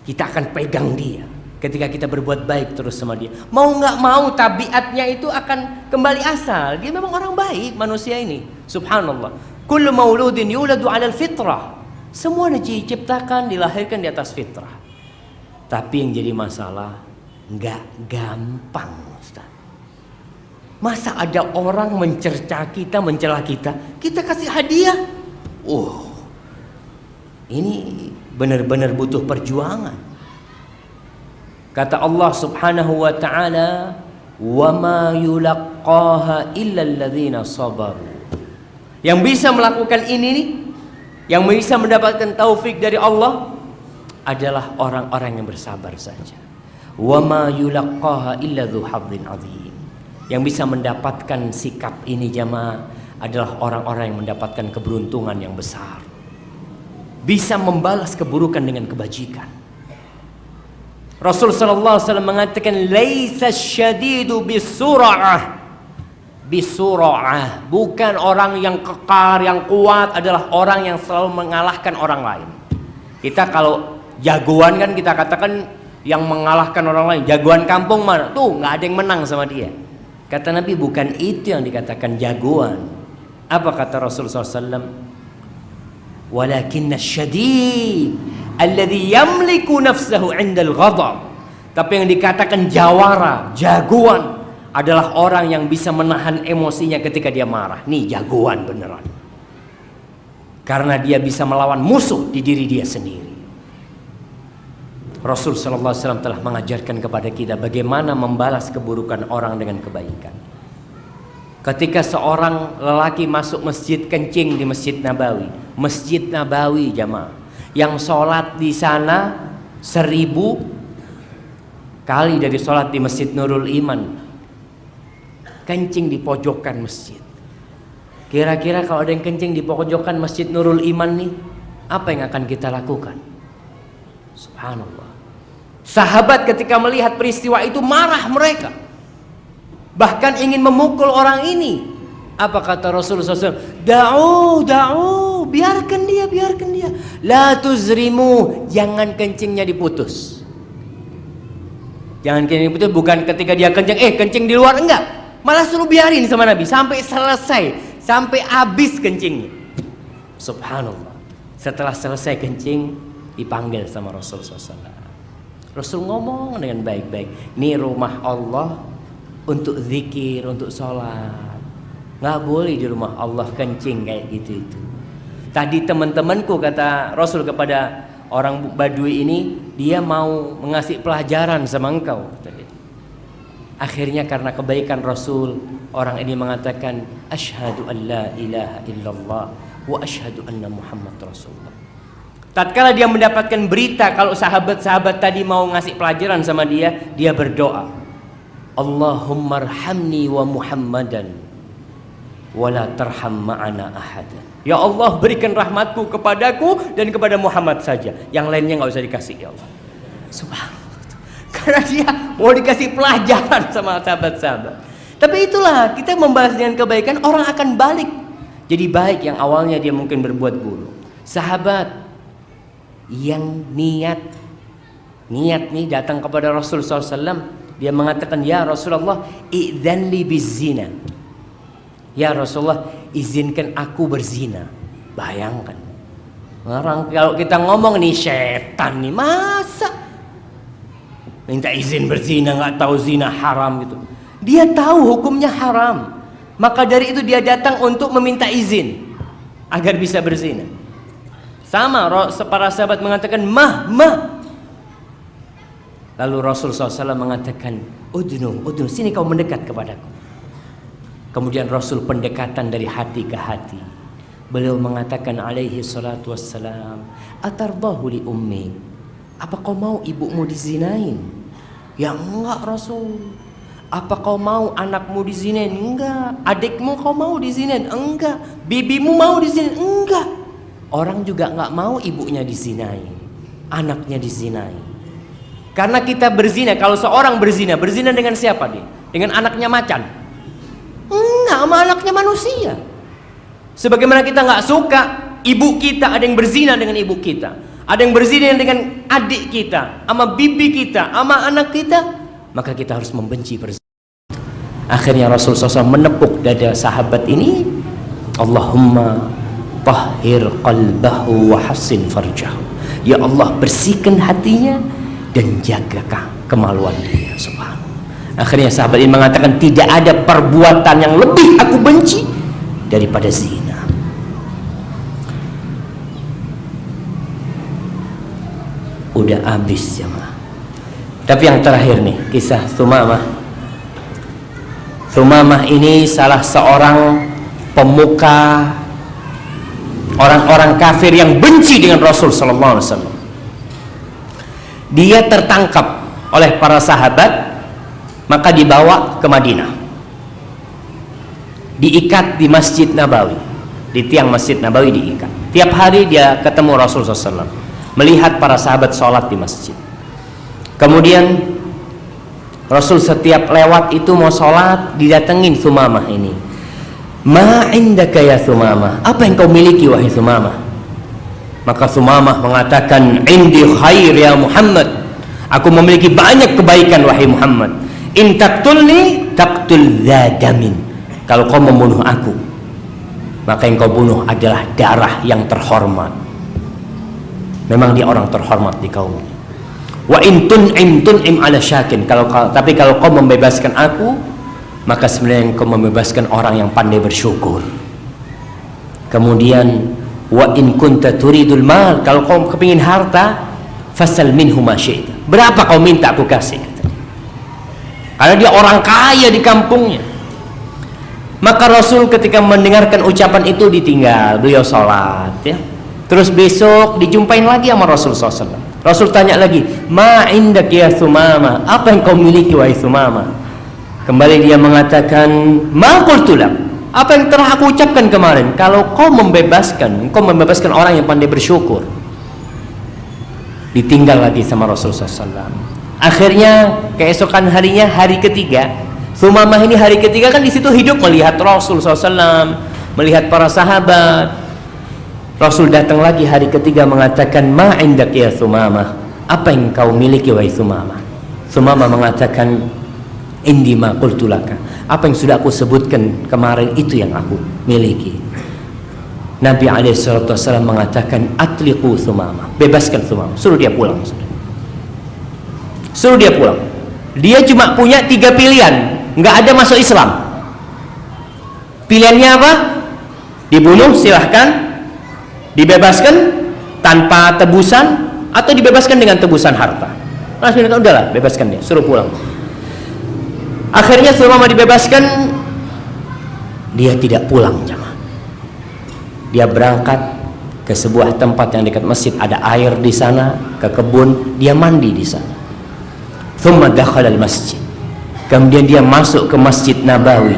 Kita akan pegang dia ketika kita berbuat baik terus sama dia. Mau nggak mau tabiatnya itu akan kembali asal. Dia memang orang baik manusia ini. Subhanallah. Kullu mauludin yuladu 'alal fitrah. Semua diciptakan, dilahirkan di atas fitrah. Tapi yang jadi masalah nggak gampang. Masa ada orang mencerca kita, mencela kita, kita kasih hadiah? Ini benar-benar butuh perjuangan. Kata Allah Subhanahu wa ta'ala, "Wa ma yulaqqaha illa alladzina sabaru." Yang bisa melakukan ini nih, yang bisa mendapatkan taufik dari Allah adalah orang-orang yang bersabar saja. Wa ma yulaqqaha illa dzu hadzin 'adzim. Yang bisa mendapatkan sikap ini jamaah adalah orang-orang yang mendapatkan keberuntungan yang besar. Bisa membalas keburukan dengan kebajikan. Rasul sallallahu alaihi wasallam mengatakan laisa syadidu bisur'ah. Bisur'ah, bukan orang yang kekar, yang kuat, adalah orang yang selalu mengalahkan orang lain. Kita kalau jagoan kan kita katakan yang mengalahkan orang lain, jagoan kampung mana? Tuh nggak ada yang menang sama dia. Kata Nabi bukan itu yang dikatakan jagoan. Apa kata Rasulullah SAW? Walakinna syadid alladhi yamliku nafsahu indal ghadab. Tapi yang dikatakan jawara, jagoan adalah orang yang bisa menahan emosinya ketika dia marah. Nih jagoan beneran. Karena dia bisa melawan musuh di diri dia sendiri. Rasul sallallahu alaihi wasallam telah mengajarkan kepada kita bagaimana membalas keburukan orang dengan kebaikan. ketika seorang lelaki masuk masjid kencing di Masjid Nabawi. Masjid Nabawi jamaah, yang sholat di sana 1000 kali dari sholat di Masjid Nurul Iman. Kencing di pojokan masjid. Kira-kira kalau ada yang kencing di pojokan Masjid Nurul Iman nih, apa yang akan kita lakukan? Subhanallah. Sahabat ketika melihat peristiwa itu marah mereka, bahkan ingin memukul orang ini. Apa kata Rasulullah SAW? Da'u, biarkan dia. La tuzrimu, jangan kencingnya diputus. Jangan kencing diputus, bukan ketika dia kencing, kencing di luar, enggak. Malah suruh biarin sama Nabi sampai selesai, sampai habis kencingnya. Subhanallah. Setelah selesai kencing, dipanggil sama Rasulullah SAW. Rasul ngomong dengan baik-baik. Ini rumah Allah untuk zikir, untuk sholat. Nggak boleh di rumah Allah kencing kayak gitu itu. Tadi teman-temanku, kata Rasul kepada orang Badui ini, dia mau mengasih pelajaran sama engkau. Akhirnya karena kebaikan Rasul, orang ini mengatakan asyhadu an la ilaha illallah wa asyhadu anna Muhammad Rasulullah. Tatkala dia mendapatkan berita kalau sahabat-sahabat tadi mau ngasih pelajaran sama dia, dia berdoa, Allahumma arhamni wa Muhammadan wala tarham ma'ana ahadan. Ya Allah, berikan rahmatku kepadaku dan kepada Muhammad saja, yang lainnya nggak usah dikasih ya Allah. Subhanallah. Karena dia mau dikasih pelajaran sama sahabat-sahabat. Tapi itulah, kita membalas dengan kebaikan, orang akan balik jadi baik yang awalnya dia mungkin berbuat buruk. Sahabat yang niat nih datang kepada Rasul SAW, dia mengatakan, ya Rasulullah, idzanli bizina. Ya Rasulullah, izinkan aku berzina. Bayangkan, orang kalau kita ngomong nih setan nih, masa minta izin berzina, nggak tahu zina haram gitu. Dia tahu hukumnya haram, maka dari itu dia datang untuk meminta izin agar bisa berzina. Sama para sahabat mengatakan mah. Lalu Rasul SAW mengatakan, udnu, sini kau mendekat kepadaku. Kemudian Rasul pendekatan dari hati ke hati. Beliau mengatakan alaihi salatu wassalam, atardahu li ummi, apa kau mau ibumu dizinain? Ya enggak Rasul. Apa kau mau anakmu dizinain? Enggak. Adikmu kau mau dizinain? Enggak. Bibimu mau dizinain? Enggak. Orang juga enggak mau ibunya dizinain, anaknya dizinain. Karena kita berzina, kalau seorang berzina dengan siapa dia? Dengan anaknya macan? Enggak, sama anaknya manusia. Sebagaimana kita nggak suka ibu kita ada yang berzina dengan ibu kita, ada yang berzina dengan adik kita, sama bibi kita, sama anak kita, maka kita harus membenci berzina. Akhirnya Rasulullah SAW menepuk dada sahabat ini, Allahumma tahhir qalbahu wa hassin farjahu. Ya Allah, bersihkan hatinya dan jaga kemaluan dia. Subhanallah. Akhirnya sahabat ini mengatakan, tidak ada perbuatan yang lebih aku benci daripada zina. Udah habis ya mah. Tapi yang terakhir nih, kisah Thumamah. Thumamah ini salah seorang pemuka orang-orang kafir yang benci dengan Rasul sallallahu alaihi wasallam. Dia tertangkap oleh para sahabat, maka dibawa ke Madinah, diikat di Masjid Nabawi, di tiang Masjid Nabawi diikat. Tiap hari dia ketemu Rasul SAW, melihat para sahabat sholat di masjid. Kemudian Rasul setiap lewat itu mau sholat, didatengin Thumamah ini. Ma indaka ya Thumamah, apa yang kau miliki wahai Thumamah? Maka Thumamah mengatakan, indi khair ya Muhammad, aku memiliki banyak kebaikan wahai Muhammad. In taqtulni taqtul dzadamin, kalau kau membunuh aku, maka yang kau bunuh adalah darah yang terhormat. Memang dia orang terhormat di kaumnya. Wa in tun'im ala syakin, tapi kalau kau membebaskan aku, maka sebenarnya kau membebaskan orang yang pandai bersyukur. Kemudian wa in kunta turidul mal, kalau kau kepingin harta, fasal minhu ma syi'ta, berapa kau minta aku kasih. Karena dia orang kaya di kampungnya. Maka Rasul ketika mendengarkan ucapan itu ditinggal, beliau sholat ya. Terus besok dijumpain lagi sama Rasul SAW. Rasul tanya lagi, ma indak ya Thumama, apa yang kau miliki wahai Thumama? Kembali dia mengatakan, ma qultu lak, apa yang telah aku ucapkan kemarin, kalau kau membebaskan orang yang pandai bersyukur. Ditinggal lagi sama Rasul SAW. Akhirnya keesokan harinya, hari ketiga, Thumamah ini hari ketiga kan di situ hidup melihat Rasul SAW, melihat para sahabat. Rasul datang lagi hari ketiga mengatakan, ma indak ya Thumamah, apa yang kau miliki wahai Thumamah? Thumamah mengatakan, indi ma qultu laka, apa yang sudah aku sebutkan kemarin itu yang aku miliki. Nabi SAW mengatakan, atliqu Thumamah, bebaskan Thumamah, suruh dia pulang. Suruh dia pulang. Dia cuma punya 3 pilihan, nggak ada masuk Islam. Pilihannya apa? Dibunuh silahkan, dibebaskan tanpa tebusan, atau dibebaskan dengan tebusan harta. Rasul bilang, udahlah bebaskan dia, suruh pulang. Akhirnya Thumamah dibebaskan, dia tidak pulang jemaah. Dia berangkat ke sebuah tempat yang dekat masjid, ada air di sana, ke kebun, dia mandi di sana. Thumma dakhala al-masjid, kemudian dia masuk ke Masjid Nabawi.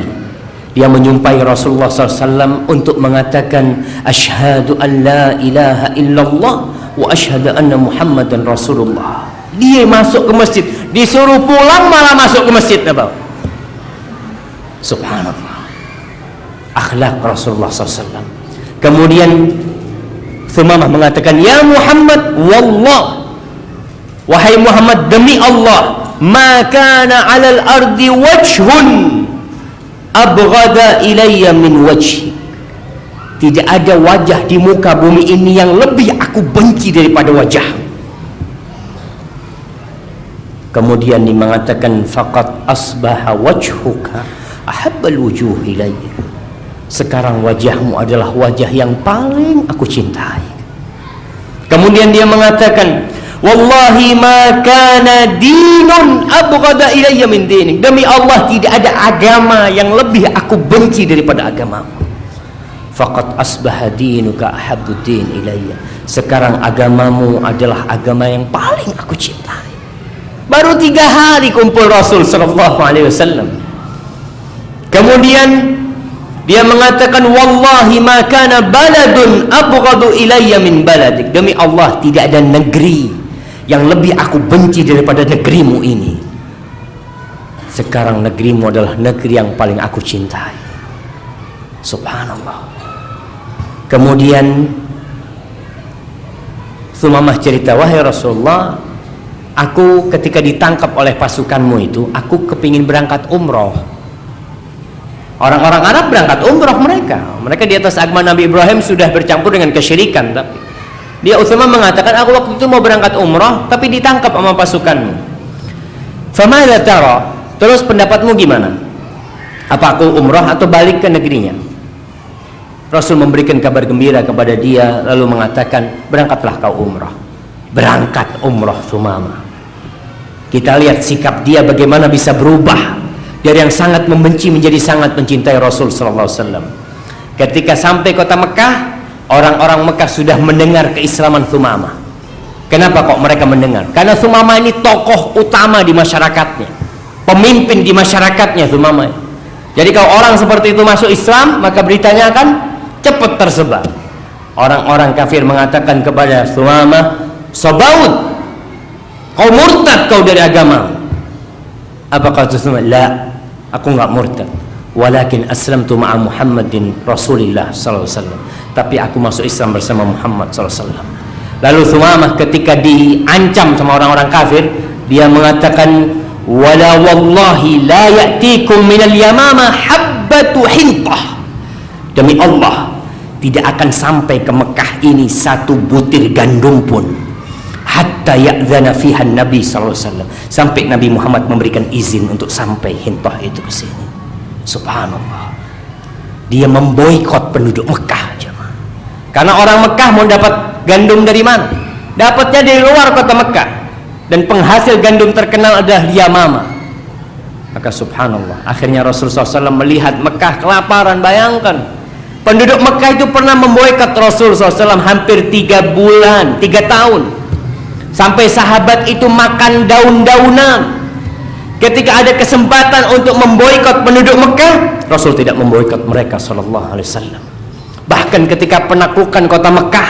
Dia menyumpai Rasulullah SAW untuk mengatakan, asyhadu an la ilaha illallah wa asyhadu anna Muhammadan Rasulullah. Dia masuk ke masjid, disuruh pulang malah masuk ke Masjid Nabawi. Subhanallah, akhlak Rasulullah SAW. Kemudian Thumamah mengatakan, ya Muhammad, wallah, wahai Muhammad, demi Allah, ma kana 'alal ardi wajhun abghada ilayya min wajhi. Tidak ada wajah di muka bumi ini yang lebih aku benci daripada wajah. Kemudian dia mengatakan, faqad asbaha wajhuka ahabbal wujuh ilayya. Sekarang wajahmu adalah wajah yang paling aku cintai. Kemudian dia mengatakan, wallahi ma kana dinun abghada ilayya min dinik. Demi Allah, tidak ada agama yang lebih aku benci daripada agamamu. Faqad asbaha dinuka ahabbud din ilayya. Sekarang agamamu adalah agama yang paling aku cintai. Baru 3 hari kumpul Rasul sallallahu alaihi wasallam. Kemudian dia mengatakan, wallahi ma kana baladun abghadu ilayya min baladik. Demi Allah, tidak ada negeri yang lebih aku benci daripada negerimu ini. Sekarang negerimu adalah negeri yang paling aku cintai. Subhanallah. Kemudian Thumamah cerita, wahai Rasulullah, aku ketika ditangkap oleh pasukanmu itu, aku kepingin berangkat umroh. Orang-orang Arab berangkat umroh mereka di atas agama Nabi Ibrahim sudah bercampur dengan kesyirikan. Tapi dia Utsman mengatakan, aku waktu itu mau berangkat umroh tapi ditangkap sama pasukanmu. Famadza tara? Terus pendapatmu gimana? Apa aku umroh atau balik ke negerinya? Rasul memberikan kabar gembira kepada dia, lalu mengatakan, berangkatlah kau umroh. Berangkat umroh Thumamah. Kita lihat sikap dia bagaimana bisa berubah dari yang sangat membenci menjadi sangat mencintai Rasul sallallahu alaihi wasallam. Ketika sampai kota Mekah, orang-orang Mekah sudah mendengar keislaman Thumamah. Kenapa kok mereka mendengar? Karena Thumamah ini tokoh utama di masyarakatnya, pemimpin di masyarakatnya Thumamah. Jadi kalau orang seperti itu masuk Islam, maka beritanya akan cepat tersebar. Orang-orang kafir mengatakan kepada Thumamah, sabaud, kau murtad kau dari agama. Apa kata Thumamah? La, aku enggak murtad, walakin aslamtu ma'a Muhammadin Rasulillah sallallahu alaihi wasallam. Tapi aku masuk Islam bersama Muhammad sallallahu alaihi wasallam. Lalu Thumamah ketika diancam sama orang-orang kafir, dia mengatakan, wala wallahi la ya'tikum minal yamama habbatu hintah. Demi Allah, tidak akan sampai ke Mekah ini 1 butir gandum pun, hatta ya'dzana fiha Nabi sallallahu alaihi wasallam, sampai Nabi Muhammad memberikan izin untuk sampai hintah itu ke sini. Subhanallah. Dia memboikot penduduk Mekah, jemaah. Karena orang Mekah mau dapat gandum dari mana? Dapatnya dari luar kota Mekah. Dan penghasil gandum terkenal adalah Yamama. Maka subhanallah, akhirnya Rasulullah SAW melihat Mekah kelaparan. Bayangkan, penduduk Mekah itu pernah memboikot Rasulullah SAW hampir 3 bulan, 3 tahun. Sampai sahabat itu makan daun-daunan. Ketika ada kesempatan untuk memboikot penduduk Mekah, Rasul tidak memboikot mereka sallallahu alaihi wasallam. Bahkan ketika penaklukan kota Mekah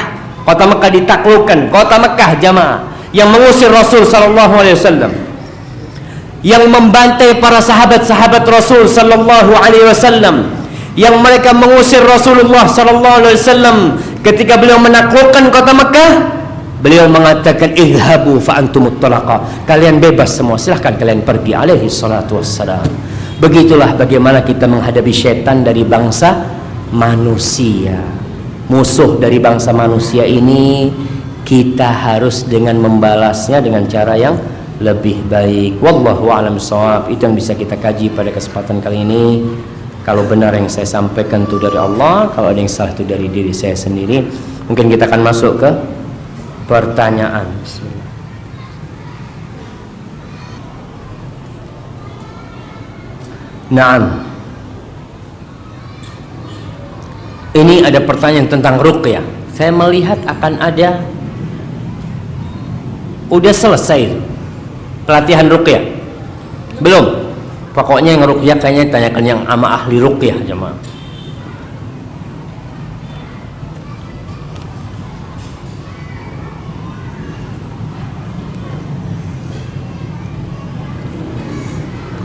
ditaklukkan, kota Mekah jamaah, yang mengusir Rasul sallallahu alaihi wasallam, yang membantai para sahabat-sahabat Rasul sallallahu alaihi wasallam, yang mereka mengusir Rasulullah sallallahu alaihi wasallam. Ketika beliau menaklukkan kota Mekah, beliau mengatakan idhabu fa antumut talaqa, kalian bebas semua, silahkan kalian pergi, alaihi salatu wassalam. Begitulah bagaimana kita menghadapi syaitan dari bangsa manusia. Musuh dari bangsa manusia ini kita harus dengan membalasnya dengan cara yang lebih baik. Wallahu a'lam bishawab. Itu yang bisa kita kaji pada kesempatan kali ini. Kalau benar yang saya sampaikan itu dari Allah, kalau ada yang salah itu dari diri saya sendiri. Mungkin kita akan masuk ke pertanyaan. Bismillah. Naam. Ini ada pertanyaan tentang ruqyah. Saya melihat akan ada, udah selesai pelatihan ruqyah? Belum? Pokoknya yang ruqyah kayaknya tanyakan yang sama ahli ruqyah jemaah.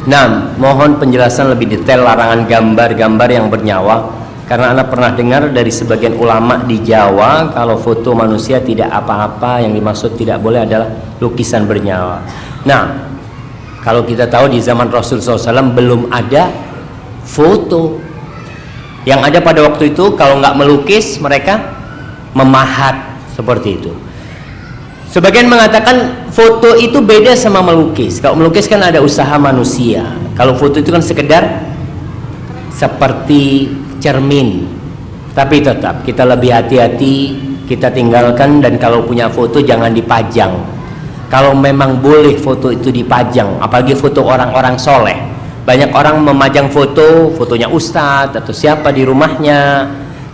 Nah, mohon penjelasan lebih detail larangan gambar-gambar yang bernyawa. Karena Anda pernah dengar dari sebagian ulama di Jawa, kalau foto manusia tidak apa-apa, yang dimaksud tidak boleh adalah lukisan bernyawa. Nah, kalau kita tahu di zaman Rasul SAW belum ada foto. Yang ada pada waktu itu kalau nggak melukis, mereka memahat seperti itu. Sebagian mengatakan foto itu beda sama melukis. Kalau melukis kan ada usaha manusia. Kalau foto itu kan sekedar seperti cermin. Tapi tetap kita lebih hati-hati, kita tinggalkan. Dan kalau punya foto jangan dipajang. Kalau memang boleh foto itu dipajang, apalagi foto orang-orang soleh. Banyak orang memajang fotonya ustadz atau siapa di rumahnya.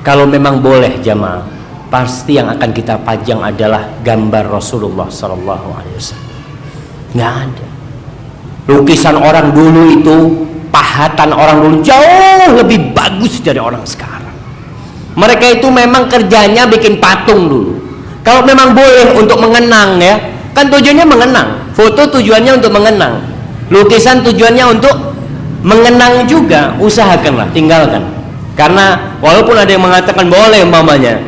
Kalau memang boleh jamaah, pasti yang akan kita pajang adalah gambar Rasulullah SAW. Nggak ada. Lukisan orang dulu itu, pahatan orang dulu jauh lebih bagus dari orang sekarang. Mereka itu memang kerjanya bikin patung dulu. Kalau memang boleh untuk mengenang ya, kan tujuannya mengenang. Foto tujuannya untuk mengenang, lukisan tujuannya untuk mengenang juga. Usahakanlah, tinggalkan. Karena walaupun ada yang mengatakan boleh umpamanya,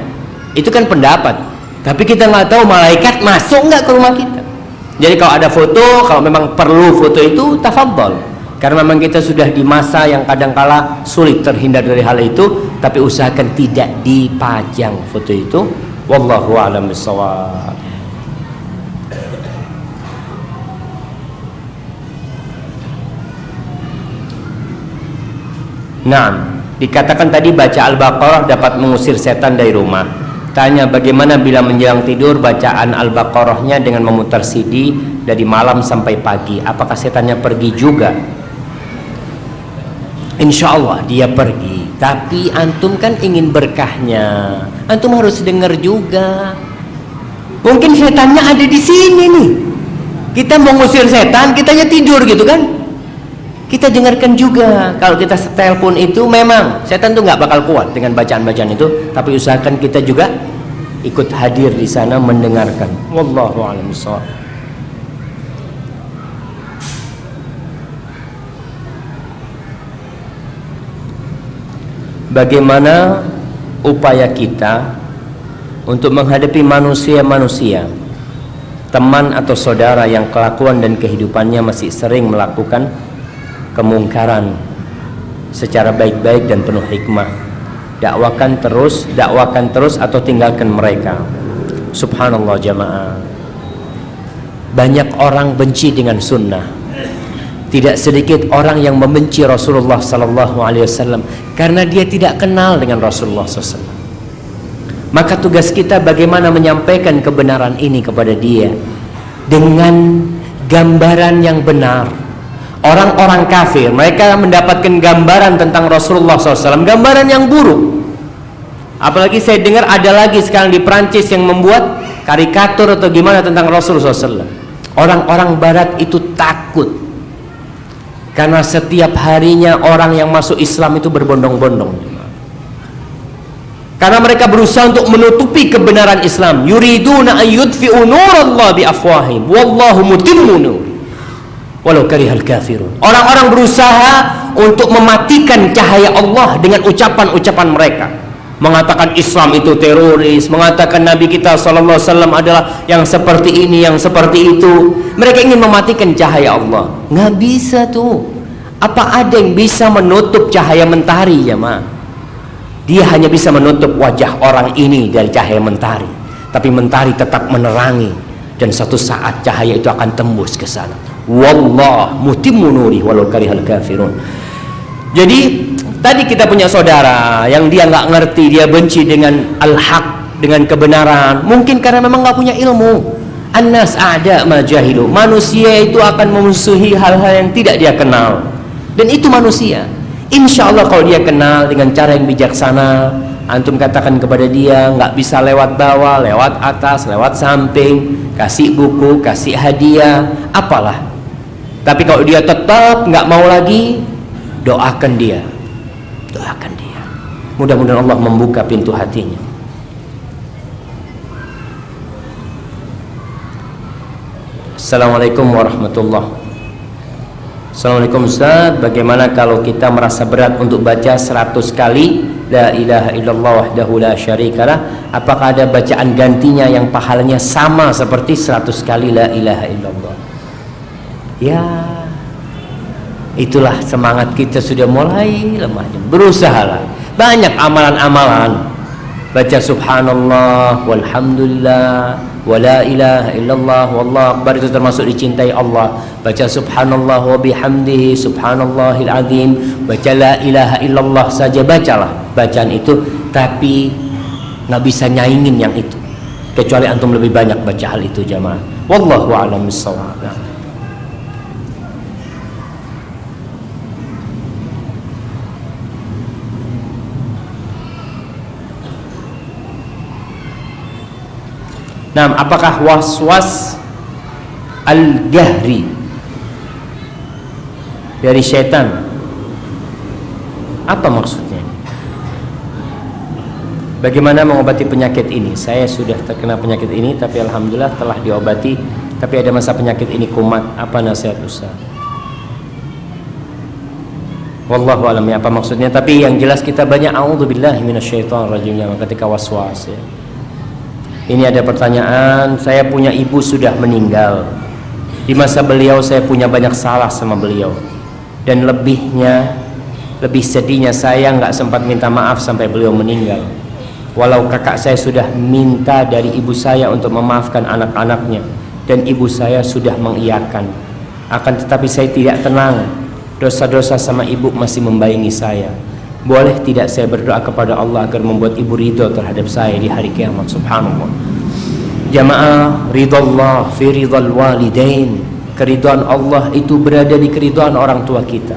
itu kan pendapat, tapi kita nggak tahu malaikat masuk nggak ke rumah kita. Jadi kalau ada foto, kalau memang perlu foto itu, tafadhol. Karena memang kita sudah di masa yang kadangkala sulit terhindar dari hal itu, tapi usahakan tidak dipajang foto itu. Wallahu a'lam bishawab. Nah, dikatakan tadi baca Al-Baqarah dapat mengusir setan dari rumah. Tanya bagaimana bila menjelang tidur bacaan Al-Baqarahnya dengan memutar CD dari malam sampai pagi, apakah setannya pergi juga? Insya Allah dia pergi, tapi antum kan ingin berkahnya, antum harus dengar juga. Mungkin setannya ada di sini nih, kita mau ngusir setan, kitanya tidur gitu kan. Kita dengarkan juga. Kalau kita setel pun itu memang setan tuh nggak bakal kuat dengan bacaan-bacaan itu, tapi usahakan kita juga ikut hadir di sana mendengarkan. Wallahu a'lam bishawab. Bagaimana upaya kita untuk menghadapi manusia-manusia, teman atau saudara yang kelakuan dan kehidupannya masih sering melakukan kemungkaran secara baik-baik dan penuh hikmah? Dakwakan terus atau tinggalkan mereka. Subhanallah jamaah, banyak orang benci dengan sunnah. Tidak sedikit orang yang membenci Rasulullah SAW karena dia tidak kenal dengan Rasulullah SAW. Maka tugas kita bagaimana menyampaikan kebenaran ini kepada dia dengan gambaran yang benar. Orang-orang kafir, mereka mendapatkan gambaran tentang Rasulullah SAW, gambaran yang buruk. Apalagi saya dengar ada lagi sekarang di Prancis yang membuat karikatur atau gimana tentang Rasulullah SAW. Orang-orang barat itu takut karena setiap harinya orang yang masuk Islam itu berbondong-bondong. Karena mereka berusaha untuk menutupi kebenaran Islam. Yuriduna an yudfi'u nurallahi bi afwahihim wallahu mutimmu nurihi walau karihal kafirun. Orang-orang berusaha untuk mematikan cahaya Allah dengan ucapan-ucapan mereka. Mengatakan Islam itu teroris, mengatakan Nabi kita sallallahu alaihi wasallam adalah yang seperti ini, yang seperti itu. Mereka ingin mematikan cahaya Allah. Nggak bisa tuh. Apa ada yang bisa menutup cahaya mentari, jemaah? Dia hanya bisa menutup wajah orang ini dari cahaya mentari, tapi mentari tetap menerangi, dan suatu saat cahaya itu akan tembus ke sana. Wallah mutimmu nuri walau karihal kafirun. Jadi tadi kita punya saudara yang dia nggak ngerti, dia benci dengan al-haq, dengan kebenaran, mungkin karena memang nggak punya ilmu. Annas a'da ma jahilu. Manusia itu akan memusuhi hal-hal yang tidak dia kenal, dan itu manusia. Insya Allah kalau dia kenal dengan cara yang bijaksana, antum katakan kepada dia, nggak bisa lewat bawah, lewat atas, lewat samping, kasih buku, kasih hadiah, apalah. Tapi kalau dia tetap nggak mau lagi, doakan dia, doakan dia. Mudah-mudahan Allah membuka pintu hatinya. Assalamualaikum warahmatullahi. Assalamualaikum Ustaz, bagaimana kalau kita merasa berat untuk baca 100 kali La ilaha illallah wahdahu la syarikalah, apakah ada bacaan gantinya yang pahalanya sama seperti 100 kali La ilaha illallah? Ya, itulah semangat kita sudah mulai lemah. Berusahalah, banyak amalan-amalan. Baca subhanallah walhamdulillah wa la ilaha illallah wallahu akbar, itu termasuk dicintai Allah. Baca subhanallah wa bihamdihi subhanallahil azim. Baca la ilaha illallah saja, bacalah bacaan itu, tapi nggak bisa nyaingin yang itu, kecuali antum lebih banyak baca hal itu, jamaah. Wallahu a'lam bissawab. Nah, apakah waswas al-jahri dari syaitan? Apa maksudnya? Bagaimana mengobati penyakit ini? Saya sudah terkena penyakit ini, tapi alhamdulillah telah diobati. Tapi ada masa penyakit ini kumat. Apa nasihat Ustaz? Wallahu a'lam ya, apa maksudnya? Tapi yang jelas kita banyak a'udzubillahi minasyaitonirrajim ketika waswas ya. Ini ada pertanyaan, saya punya ibu sudah meninggal. Di masa beliau saya punya banyak salah sama beliau, dan lebih sedihnya saya nggak sempat minta maaf sampai beliau meninggal. Walau kakak saya sudah minta dari ibu saya untuk memaafkan anak-anaknya, dan ibu saya sudah mengiyakan. Akan tetapi saya tidak tenang, dosa-dosa sama ibu masih membayangi saya. Boleh tidak saya berdoa kepada Allah agar membuat ibu ridho terhadap saya di hari kiamat? Subhanallah. Jamaah, ridallah fi ridal walidain. Keridhaan Allah itu berada di keridhaan orang tua kita,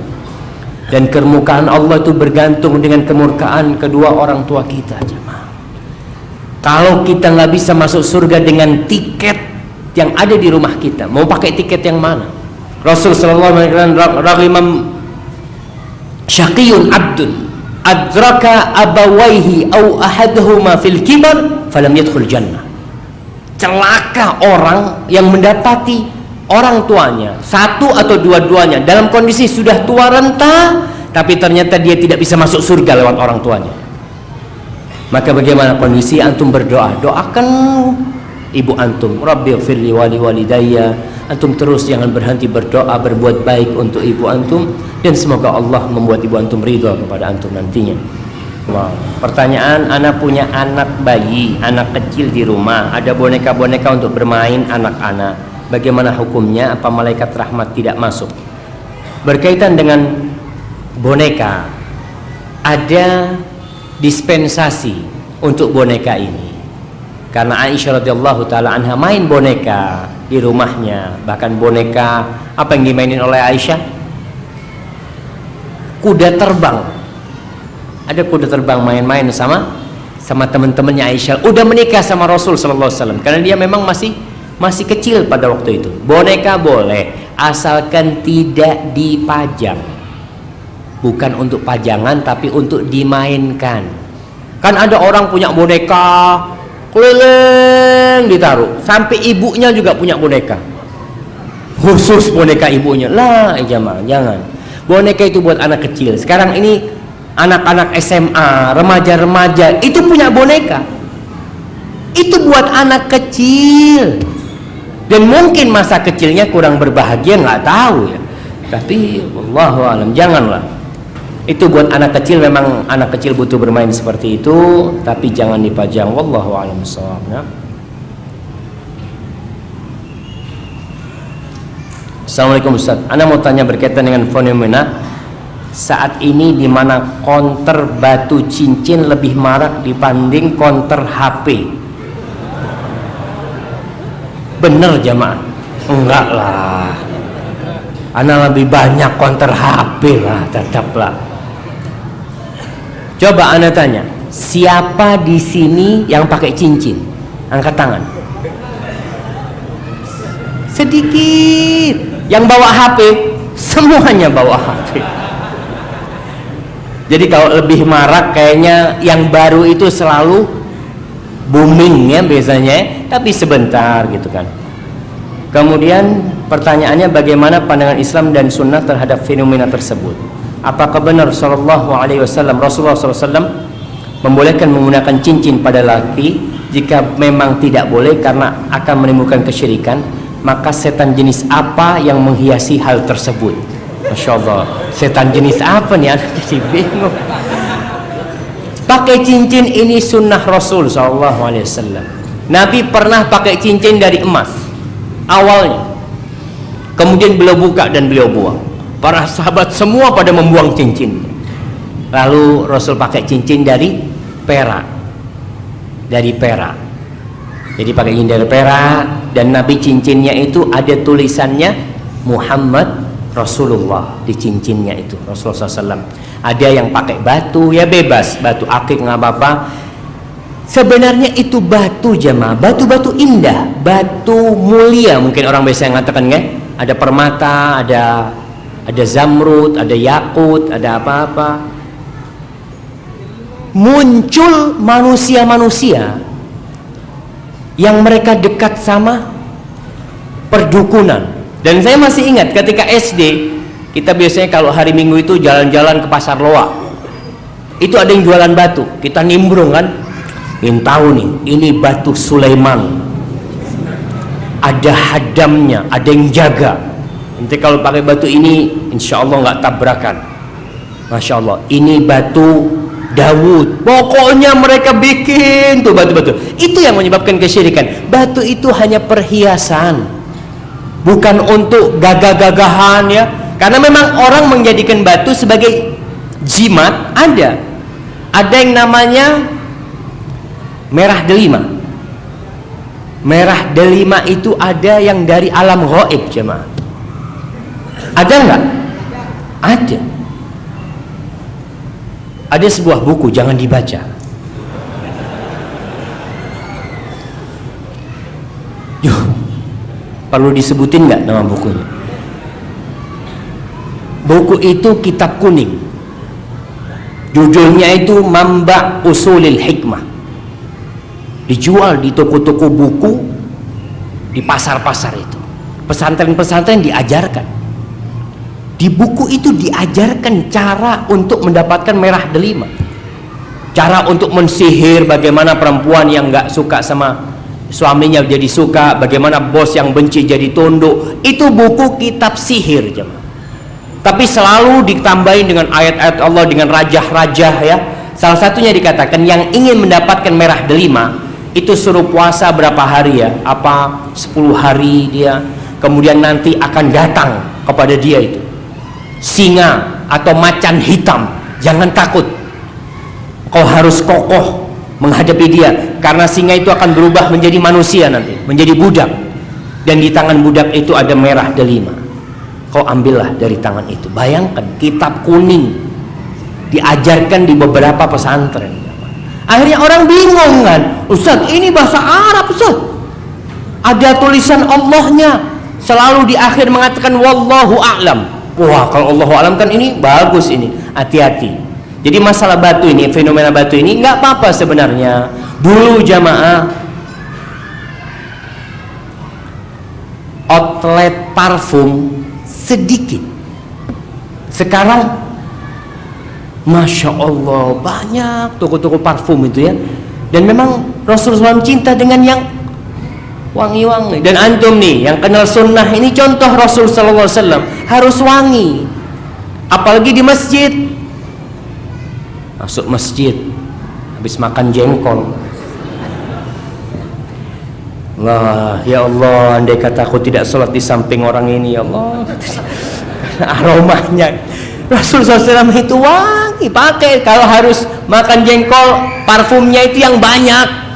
dan kemurkaan Allah itu bergantung dengan kemurkaan kedua orang tua kita. Jamaah, kalau kita nggak bisa masuk surga dengan tiket yang ada di rumah kita, mau pakai tiket yang mana? Rasul sallallahu alaihi wasallam ragimam syaqiyun abdun adraka abawaihi au ahaduhuma fil kibar falam yadkhul jannah. Celaka orang yang mendapati orang tuanya, satu atau dua-duanya dalam kondisi sudah tua renta, tapi ternyata dia tidak bisa masuk surga lewat orang tuanya. Maka bagaimana kondisi antum berdoa? Doakan ibu antum, Rabbighfirli wali walidayya. Antum terus jangan berhenti berdoa, berbuat baik untuk ibu antum, dan semoga Allah membuat ibu antum ridha kepada antum nantinya. Wow. Pertanyaan, anak punya anak bayi, anak kecil di rumah, ada boneka-boneka untuk bermain anak-anak. Bagaimana hukumnya? Apa malaikat rahmat tidak masuk? Berkaitan dengan boneka, ada dispensasi untuk boneka ini. Karena Aisyah radhiyallahu taala anha main boneka di rumahnya, bahkan boneka apa yang dimainin oleh Aisyah? kuda terbang. Ada kuda terbang main-main sama teman-temannya Aisyah. Udah menikah sama Rasul sallallahu alaihi wasallam. Karena dia memang masih kecil pada waktu itu. Boneka boleh, asalkan tidak dipajang. Bukan untuk pajangan, tapi untuk dimainkan. Kan ada orang punya boneka keliling ditaruh, sampai ibunya juga punya boneka khusus, boneka ibunya. Lah jamaah, jangan. Boneka itu buat anak kecil. Sekarang ini anak-anak SMA, remaja-remaja itu punya boneka, itu buat anak kecil. Dan mungkin masa kecilnya kurang berbahagia, nggak tahu ya. Tapi wallahu alam, janganlah. Itu buat anak kecil, memang anak kecil butuh bermain seperti itu, tapi jangan dipajang. Wallahu a'lam bishawab. Ya. Assalamualaikum Ustaz. Ana mau tanya berkaitan dengan fenomena saat ini di mana konter batu cincin lebih marak dibanding konter HP. Bener jamaah? Enggak lah. Ana lebih banyak konter HP lah, tetaplah. Coba Anda tanya, siapa di sini yang pakai cincin? Angkat tangan. Sedikit. Yang bawa HP, semuanya bawa HP. Jadi kalau lebih marak kayaknya yang baru itu selalu booming ya biasanya, tapi sebentar gitu kan. Kemudian pertanyaannya, bagaimana pandangan Islam dan Sunnah terhadap fenomena tersebut? Apakah benar Rasulullah SAW membolehkan menggunakan cincin pada laki? Jika memang tidak boleh karena akan menimbulkan kesyirikan, maka setan jenis apa yang menghiasi hal tersebut? Masya Allah, setan jenis apa nih? Anak jadi bingung. Pakai cincin ini sunnah Rasul SAW. Nabi pernah pakai cincin dari emas awalnya, kemudian beliau buka dan beliau buang. Para sahabat semua pada membuang cincin. Lalu Rasul pakai cincin dari perak. Jadi pakai cincin dari perak, dan Nabi cincinnya itu ada tulisannya Muhammad Rasulullah di cincinnya itu, Rasulullah SAW. Ada yang pakai batu, ya bebas, batu akik nggak apa-apa. Sebenarnya itu batu jemaah, batu-batu indah, batu mulia mungkin orang biasa mengatakan nggak? Ada permata, ada zamrud, ada yakut, ada apa-apa. Muncul manusia-manusia yang mereka dekat sama perdukunan. Dan saya masih ingat ketika SD, kita biasanya kalau hari Minggu itu jalan-jalan ke Pasar Loa. Itu ada yang jualan batu, kita nimbrung kan, ingin tahu nih, ini batu Sulaiman, ada hadamnya, ada yang jaga. Nanti kalau pakai batu ini, insya Allah nggak tabrakan. Masya Allah, ini batu Dawud. Pokoknya mereka bikin tuh batu-batu. Itu yang menyebabkan kesyirikan. Batu itu hanya perhiasan, bukan untuk gagah-gagahan ya. Karena memang orang menjadikan batu sebagai jimat. Ada yang namanya merah delima. Merah delima itu ada yang dari alam gaib jemaah. Ada enggak? Ada. Ada sebuah buku, jangan dibaca. Yuh, perlu disebutin enggak nama bukunya? Buku itu kitab kuning. Judulnya itu Mamba Usulil Hikmah. Dijual di toko-toko buku, di pasar-pasar itu. Pesantren-pesantren diajarkan. Di buku itu diajarkan cara untuk mendapatkan merah delima, cara untuk mensihir, bagaimana perempuan yang nggak suka sama suaminya jadi suka, bagaimana bos yang benci jadi tunduk. Itu buku kitab sihir jemaah. Tapi selalu ditambahin dengan ayat-ayat Allah, dengan rajah-rajah ya. Salah satunya dikatakan yang ingin mendapatkan merah delima itu suruh puasa berapa hari ya, apa 10 hari dia, kemudian nanti akan datang kepada dia itu singa atau macan hitam. Jangan takut, kau harus kokoh menghadapi dia, karena singa itu akan berubah menjadi manusia nanti, menjadi budak, dan di tangan budak itu ada merah delima. Kau ambillah dari tangan itu. Bayangkan, kitab kuning diajarkan di beberapa pesantren. Akhirnya orang bingung kan, Ustaz ini bahasa Arab Ustaz, ada tulisan Allahnya, selalu di akhir mengatakan wallahu a'lam. Wah, kalau Allahu a'lam kan ini bagus, ini hati-hati. Jadi masalah batu ini, fenomena batu ini nggak apa-apa sebenarnya. Dulu jamaah, outlet parfum sedikit, sekarang Masya Allah banyak toko-toko parfum itu ya. Dan memang Rasulullah SAW cinta dengan yang wangi-wangi. Dan antum nih yang kenal sunnah ini, contoh Rasulullah SAW harus wangi, apalagi di masjid. Masuk masjid habis makan jengkol, Allah, ya Allah, andai kata aku tidak sholat di samping orang ini, ya Allah. Aromanya Rasulullah SAW itu wangi, pakai kalau harus makan jengkol, parfumnya itu yang banyak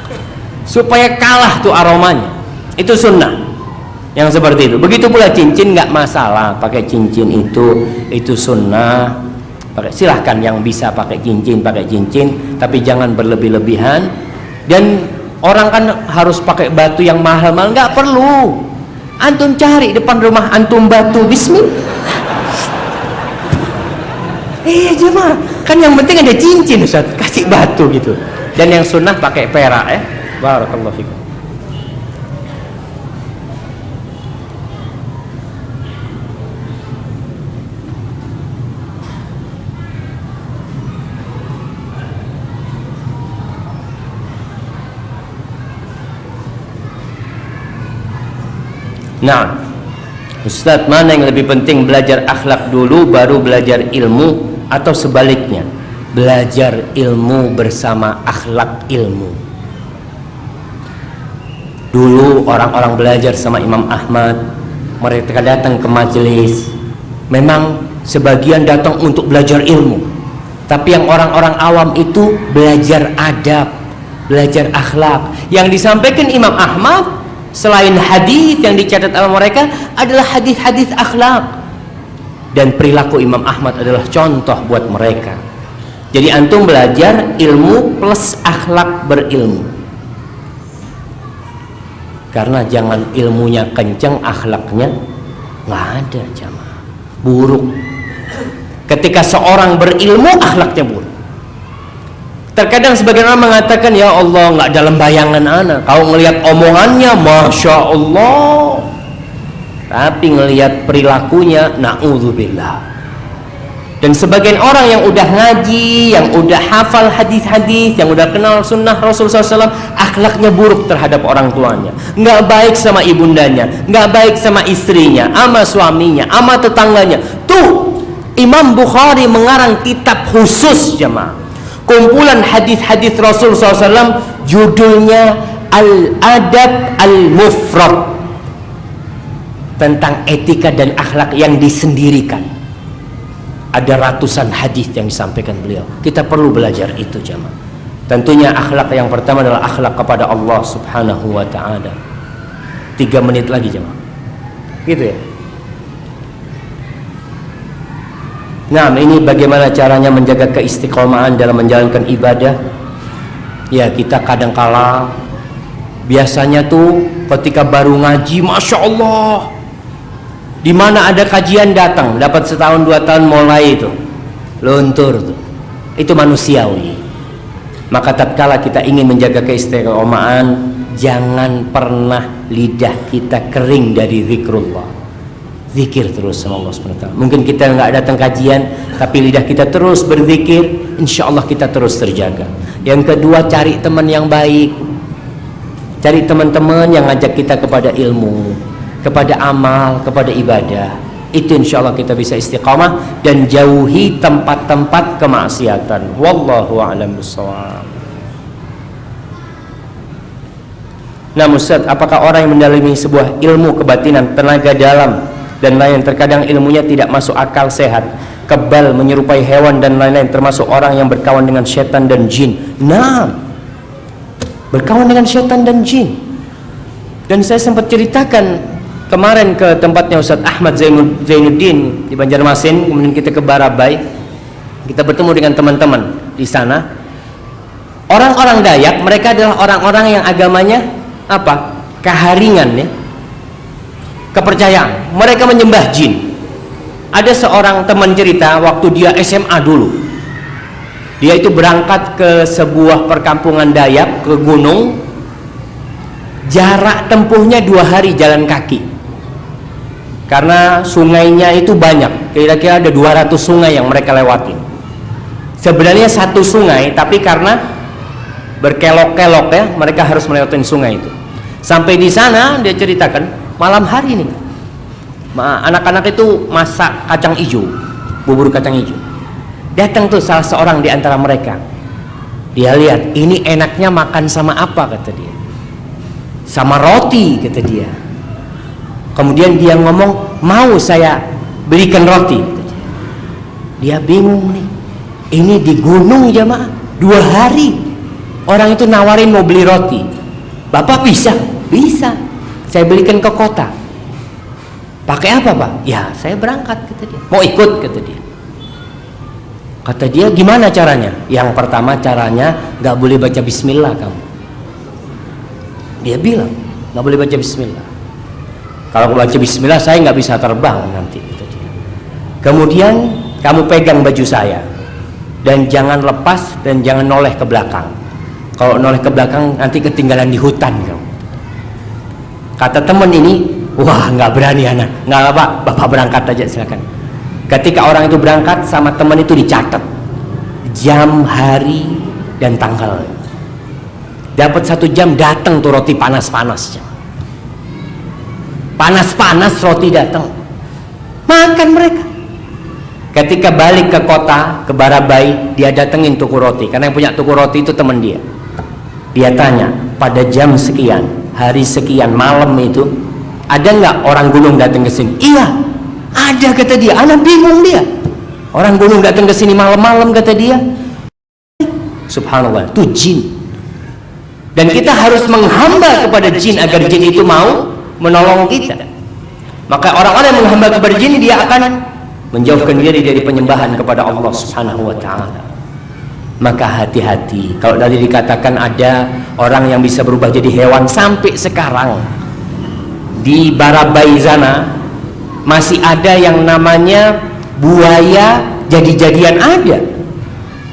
supaya kalah tuh aromanya. Itu sunnah yang seperti itu. Begitu pula cincin, nggak masalah pakai cincin, itu sunnah. Pakai, silahkan yang bisa pakai cincin, tapi jangan berlebih-lebihan. Dan orang kan harus pakai batu yang mahal-mahal, nggak perlu. Antum cari depan rumah antum batu, bismillah. Iya jemaah, kan yang penting ada cincin Ustaz, kasih batu gitu. Dan yang sunnah pakai perak ya. Barakallahu fikum. Nah, Ustaz, mana yang lebih penting, belajar akhlak dulu baru belajar ilmu, atau sebaliknya, belajar ilmu bersama akhlak ilmu? Dulu orang-orang belajar sama Imam Ahmad, mereka datang ke majelis, memang sebagian datang untuk belajar ilmu, tapi yang orang-orang awam itu belajar adab, belajar akhlak. Yang disampaikan Imam Ahmad selain hadis yang dicatat oleh mereka adalah hadis-hadis akhlak, dan perilaku Imam Ahmad adalah contoh buat mereka. Jadi antum belajar ilmu plus akhlak berilmu, karena jangan ilmunya kenceng akhlaknya nggak ada, jamaah, buruk. Ketika seorang berilmu akhlaknya buruk. Terkadang sebagian orang mengatakan, ya Allah, nggak dalam bayangan anak. Kau ngelihat omongannya, Masya Allah, tapi ngelihat perilakunya, na'udzubillah. Dan sebagian orang yang udah ngaji, yang udah hafal hadis-hadis, yang udah kenal sunnah Rasulullah SAW, akhlaknya buruk terhadap orang tuanya, nggak baik sama ibundanya, nggak baik sama istrinya, sama suaminya, sama tetangganya. Tuh, Imam Bukhari mengarang kitab khusus, jemaah, kumpulan hadis-hadis Rasul SAW, judulnya Al-Adab Al-Mufrad, tentang etika dan akhlak yang disendirikan. Ada ratusan hadis yang disampaikan beliau. Kita perlu belajar itu, jemaah. Tentunya akhlak yang pertama adalah akhlak kepada Allah Subhanahu wa ta'ala. 3 menit lagi, jemaah. Gitu ya. Nah, ini bagaimana caranya menjaga keistiqomahan dalam menjalankan ibadah. Ya, kita kadang-kala biasanya tuh ketika baru ngaji, Masya Allah, di mana ada kajian datang, dapat setahun 2 tahun mulai itu luntur tuh. Itu manusiawi. Maka tatkala kita ingin menjaga keistiqomahan, jangan pernah lidah kita kering dari zikrullah. Zikir terus sama Allah SWT. Mungkin kita nggak datang kajian, tapi lidah kita terus berzikir, insya Allah kita terus terjaga. Yang kedua, cari teman yang baik, cari teman-teman yang ngajak kita kepada ilmu, kepada amal, kepada ibadah. Itu insya Allah kita bisa istiqamah dan jauhi tempat-tempat kemaksiatan. Wallahu a'lam bishawab. Nah, Ustaz, apakah orang yang mendalami sebuah ilmu kebatinan, tenaga dalam dan lain, terkadang ilmunya tidak masuk akal sehat, kebal, menyerupai hewan dan lain-lain, termasuk orang yang berkawan dengan setan dan jin? Nah, berkawan dengan setan dan jin. Dan saya sempat ceritakan kemarin ke tempatnya Ustaz Ahmad Zainuddin di Banjarmasin, kemudian kita ke Barabai, kita bertemu dengan teman-teman di sana. Orang-orang Dayak, mereka adalah orang-orang yang agamanya apa? Keharingan ya. Kepercayaan. Mereka menyembah jin. Ada seorang teman cerita waktu dia SMA dulu. Dia itu berangkat ke sebuah perkampungan Dayak, ke gunung. Jarak tempuhnya 2 hari jalan kaki. Karena sungainya itu banyak. Kira-kira ada 200 sungai yang mereka lewatin. Sebenarnya satu sungai, tapi karena berkelok-kelok ya, mereka harus melewati sungai itu. Sampai di sana dia ceritakan malam hari nih, anak-anak itu masak kacang hijau, bubur kacang hijau. Datang tuh salah seorang di antara mereka. Dia lihat, ini enaknya makan sama apa, kata dia. Sama roti, kata dia. Kemudian dia ngomong, mau saya belikan roti, kata dia. Dia bingung nih, ini di gunung jamaah 2 hari. Orang itu nawarin mau beli roti. Bapak bisa? Bisa. Saya belikan ke kota. Pakai apa, Pak? Ya, saya berangkat, kata dia. Mau ikut, kata dia. Kata dia, gimana caranya? Yang pertama caranya nggak boleh baca bismillah kamu. Dia bilang, nggak boleh baca bismillah. Kalau baca bismillah saya nggak bisa terbang nanti, kata dia. Kemudian kamu pegang baju saya dan jangan lepas dan jangan noleh ke belakang. Kalau noleh ke belakang nanti ketinggalan di hutan kamu. Kata teman ini, wah nggak berani anak, nggak apa, bapak berangkat aja silakan. Ketika orang itu berangkat sama teman itu dicatat jam, hari dan tanggal. Dapat 1 jam datang tuh roti panas-panas. Panas-panas roti datang. Makan mereka. Ketika balik ke kota, ke Barabai, dia datengin tuku roti karena yang punya tuku roti itu teman dia. Dia tanya, pada jam sekian, hari sekian, malam itu ada nggak orang gunung datang ke sini? Iya, ada, kata dia. Anak bingung dia. Orang gunung datang ke sini malam-malam, kata dia. Subhanallah, itu jin. Dan kita harus menghamba kepada jin agar jin itu mau menolong kita. Maka orang-orang yang menghamba kepada jin, dia akan menjauhkan diri dari penyembahan kepada Allah Subhanahu wa ta'ala. Maka hati-hati. Kalau tadi dikatakan ada orang yang bisa berubah jadi hewan, sampai sekarang di Barabai sana masih ada yang namanya buaya jadi-jadian ada.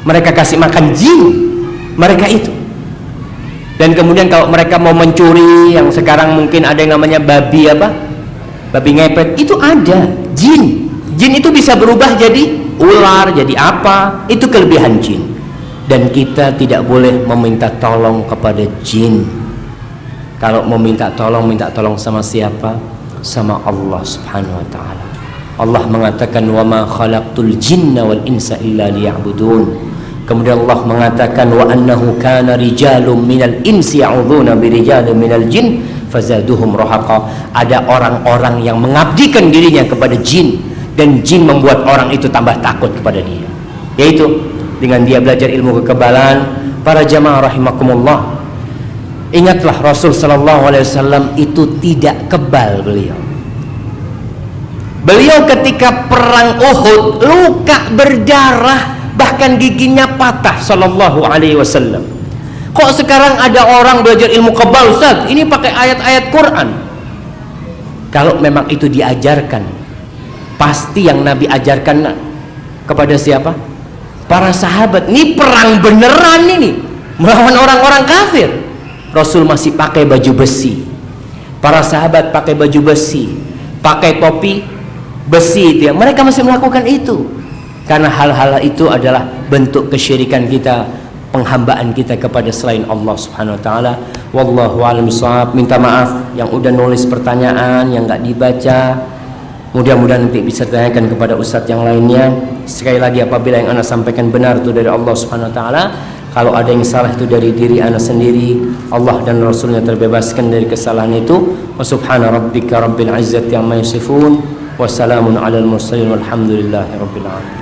Mereka kasih makan jin mereka itu. Dan kemudian kalau mereka mau mencuri, yang sekarang mungkin ada yang namanya babi apa? Babi ngepet, itu ada jin. Jin itu bisa berubah jadi ular, jadi apa? Itu kelebihan jin. Dan kita tidak boleh meminta tolong kepada jin. Kalau mau minta tolong sama siapa? Sama Allah Subhanahu wa ta'ala. Allah mengatakan, wa ma khalaqtul jinna wal insa illa liya'budun. Kemudian Allah mengatakan, wa annahu kana rijalun minal insi ya'udzuuna birijalin minal jin fazaduhum rahaqa. Ada orang-orang yang mengabdikan dirinya kepada jin, dan jin membuat orang itu tambah takut kepada dia. Yaitu dengan dia belajar ilmu kekebalan. Para jamaah rahimakumullah, ingatlah Rasul sallallahu alaihi wasallam itu tidak kebal beliau. Beliau ketika perang Uhud luka berdarah, bahkan giginya patah sallallahu alaihi wasallam. Kok sekarang ada orang belajar ilmu kebal, Ustaz? Ini pakai ayat-ayat Quran. Kalau memang itu diajarkan, pasti yang Nabi ajarkan kepada siapa? Para sahabat. Ini perang beneran ini, melawan orang-orang kafir. Rasul masih pakai baju besi, para sahabat pakai baju besi, pakai topi besi itu ya. Mereka masih melakukan itu karena hal-hal itu adalah bentuk kesyirikan kita, penghambaan kita kepada selain Allah Subhanahu wa ta'ala. Wallahu a'lam bishawab. Minta maaf yang udah nulis pertanyaan yang nggak dibaca, mudah-mudahan nanti bisa ditanyakan kepada ustadz yang lainnya. Sekali lagi, apabila yang ana sampaikan benar itu dari Allah Subhanahu wa ta'ala, kalau ada yang salah itu dari diri ana sendiri, Allah dan Rasulnya terbebaskan dari kesalahan itu. Wa subhana rabbika rabbil izzati amma yasifun, wa salamun alal mursalin, walhamdulillahi rabbil alamin.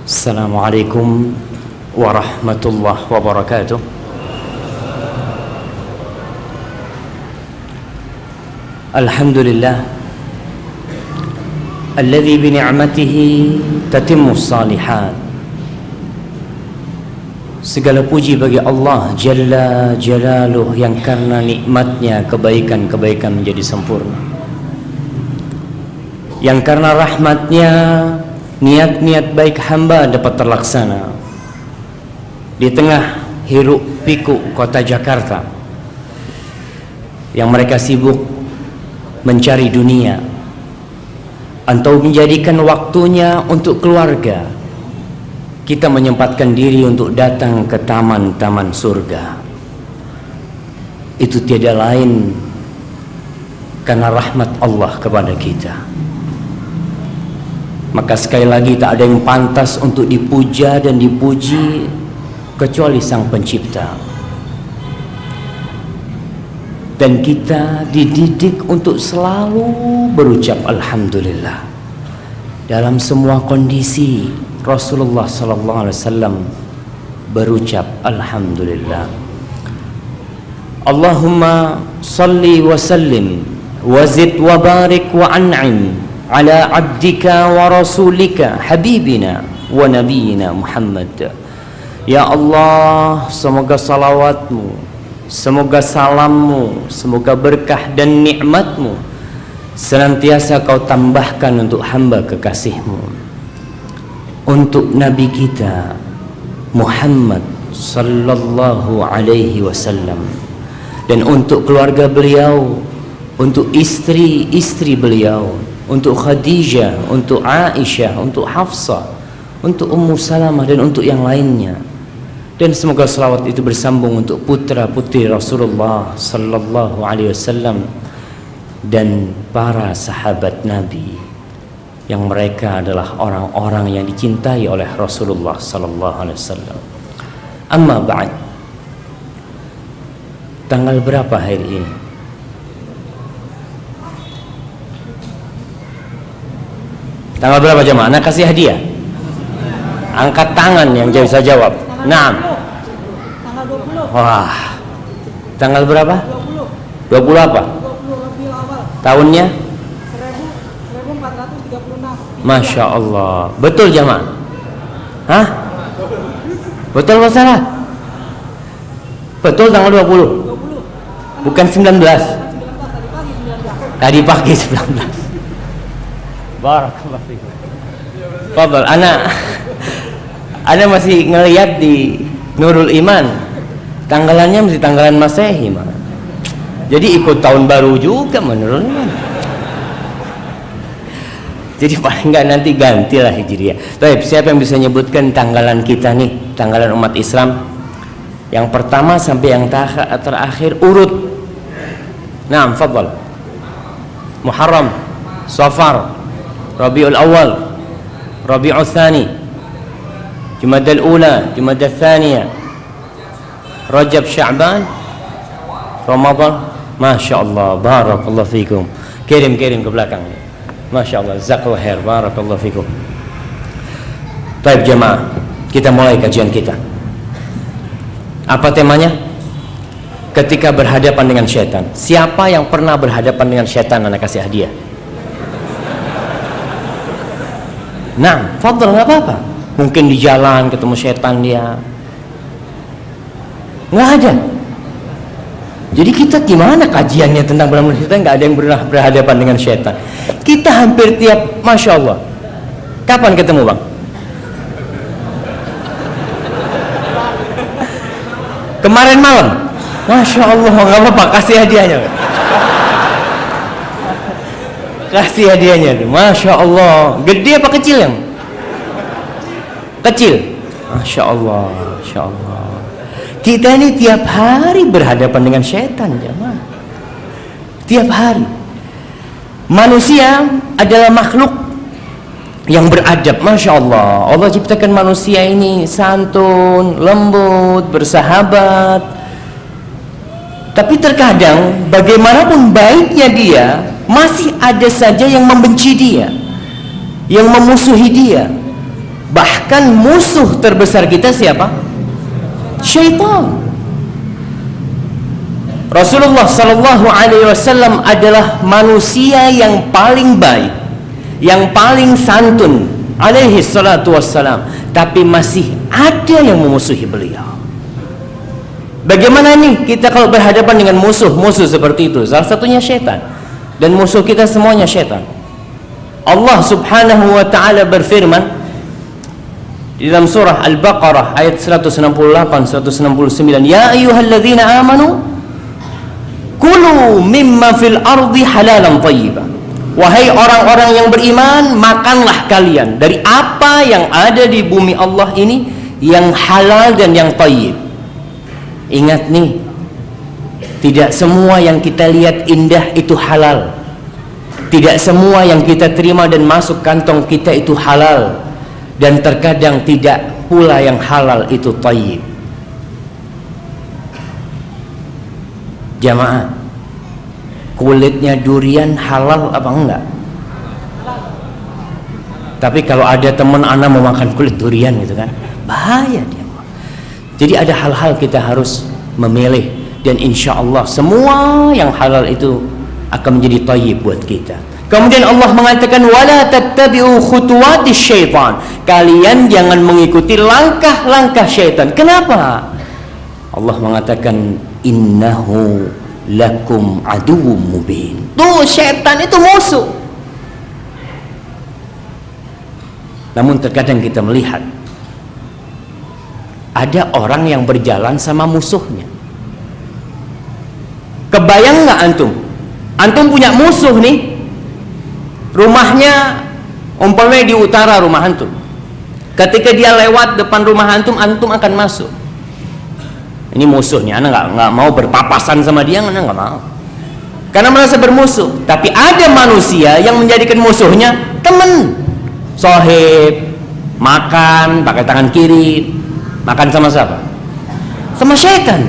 Assalamualaikum warahmatullahi wabarakatuh. Alhamdulillah alladzi bi ni'matihi tatimmus shalihat. Segala puji bagi Allah Jalla Jalaluh yang karena nikmatnya kebaikan-kebaikan menjadi sempurna, yang karena rahmatnya niat-niat baik hamba dapat terlaksana di tengah hiruk pikuk kota Jakarta yang mereka sibuk mencari dunia atau menjadikan waktunya untuk keluarga. Kita menyempatkan diri untuk datang ke taman-taman surga. Itu tiada lain karena rahmat Allah kepada kita. Maka sekali lagi tak ada yang pantas untuk dipuja dan dipuji kecuali Sang Pencipta. Dan kita dididik untuk selalu berucap Alhamdulillah dalam semua kondisi. Rasulullah sallallahu alaihi wasallam berucap Alhamdulillah. Allahumma salli wa sallim wa zid wa barik wa an'im ala abdika wa rasulika habibina wa nabiyina Muhammad. Ya Allah, semoga salawatmu, semoga salammu, semoga berkah dan nikmatmu senantiasa kau tambahkan untuk hamba kekasihmu, untuk Nabi kita Muhammad sallallahu alaihi wasallam, dan untuk keluarga beliau, untuk istri-istri beliau, untuk Khadijah, untuk Aisyah, untuk Hafsah, untuk Ummu Salamah, dan untuk yang lainnya. Dan semoga selawat itu bersambung untuk putra-putri Rasulullah sallallahu alaihi wasallam dan para sahabat Nabi yang mereka adalah orang-orang yang dicintai oleh Rasulullah sallallahu alaihi wasallam. Amma ba'd. Tanggal berapa hari ini? Tanggal berapa jemaah? Anak kasih hadiah. Angkat tangan yang bisa jawab. Naam. Tanggal 20. Wah. Tanggal berapa? 20. 20 apa? 20 Rabiul Awal. Tahunnya? 1436. Masya Allah. Betul jemaah? Hah? Betul atau salah? Betul tanggal 20. 20. Bukan 19. 19 tadi pagi 19. Tadi pagi 19. Barakallahu fikum. Fadhal, ana masih ngelihat di Nurul Iman. Tanggalannya masih tanggalan Masehi, mah. Jadi ikut tahun baru juga menurut Iman. Jadi paling enggak nanti gantilah Hijriah. Baik, siapa yang bisa nyebutkan tanggalan kita nih, tanggalan umat Islam? Yang pertama sampai yang terakhir urut. Naam, fadhal. Muharram, Safar, Rabiul Awal, Rabiul Tsani, Jumadal Ula, Jumadal Tsaniyah, Rajab, Sya'ban, Ramadan. Masya Allah, barakallahu fikum. Kirim ke belakang. Masya Allah, jazakallahu khair, barakallahu fikum. Baik jemaah, kita mulai kajian kita. Apa temanya? Ketika berhadapan dengan syaitan. Siapa yang pernah berhadapan dengan syaitan? Anak kasih hadiah. Nah, fadl, nggak apa-apa. Mungkin di jalan ketemu syaitan dia. Nggak ada. Jadi kita gimana kajiannya tentang berhadapan syaitan? Nggak ada yang pernah berhadapan dengan syaitan. Kita hampir tiap, Masya Allah. Kapan ketemu bang? Kemarin malam. Masya Allah, nggak apa-apa, kasih hadiahnya. Kasih hadiahnya, Masya Allah. Gede apa kecil yang? Kecil. Masya Allah, Masya Allah. Kita ini tiap hari berhadapan dengan syaitan, jemaah. Tiap hari. Manusia adalah makhluk yang beradab, Masya Allah. Allah ciptakan manusia ini santun, lembut, bersahabat. Tapi terkadang bagaimanapun baiknya dia, masih ada saja yang membenci dia, yang memusuhi dia. Bahkan musuh terbesar kita siapa? Syaitan. Rasulullah sallallahu alaihi wasallam adalah manusia yang paling baik, yang paling santun alaihi salatu wassalam, tapi masih ada yang memusuhi beliau. Bagaimana nih kita kalau berhadapan dengan musuh-musuh seperti itu? Salah satunya syaitan. Dan musuh kita semuanya syaitan. Allah subhanahu wa ta'ala berfirman di dalam surah Al-Baqarah ayat 168-169, Ya ayyuhalladzina amanu kulu mimma fil ardi halalan tayyiban. Wahai orang-orang yang beriman, makanlah kalian dari apa yang ada di bumi Allah ini yang halal dan yang tayyib. Ingat nih, tidak semua yang kita lihat indah itu halal. Tidak semua yang kita terima dan masuk kantong kita itu halal. Dan terkadang tidak pula yang halal itu tayyib. Jamaah, kulitnya durian halal apa enggak? Tapi kalau ada teman anak mau makan kulit durian gitu kan, bahaya dia. Jadi ada hal-hal kita harus memilih, dan insya Allah semua yang halal itu akan menjadi thayyib buat kita. Kemudian Allah mengatakan wala tattabi'u khutuwatis syaitan. Kalian jangan mengikuti langkah-langkah syaitan. Kenapa? Allah mengatakan innahu lakum aduwwum mubin. Tuh syaitan itu musuh. Namun terkadang kita melihat ada orang yang berjalan sama musuhnya. Kebayang nggak antum? Antum punya musuh nih, rumahnya umpamanya di utara rumah antum. Ketika dia lewat depan rumah antum, antum akan masuk. Ini musuhnya, anda nggak mau berpapasan sama dia, anda nggak mau, karena merasa bermusuh. Tapi ada manusia yang menjadikan musuhnya teman, sohib, makan pakai tangan kiri. Makan sama siapa? Sama syaitan.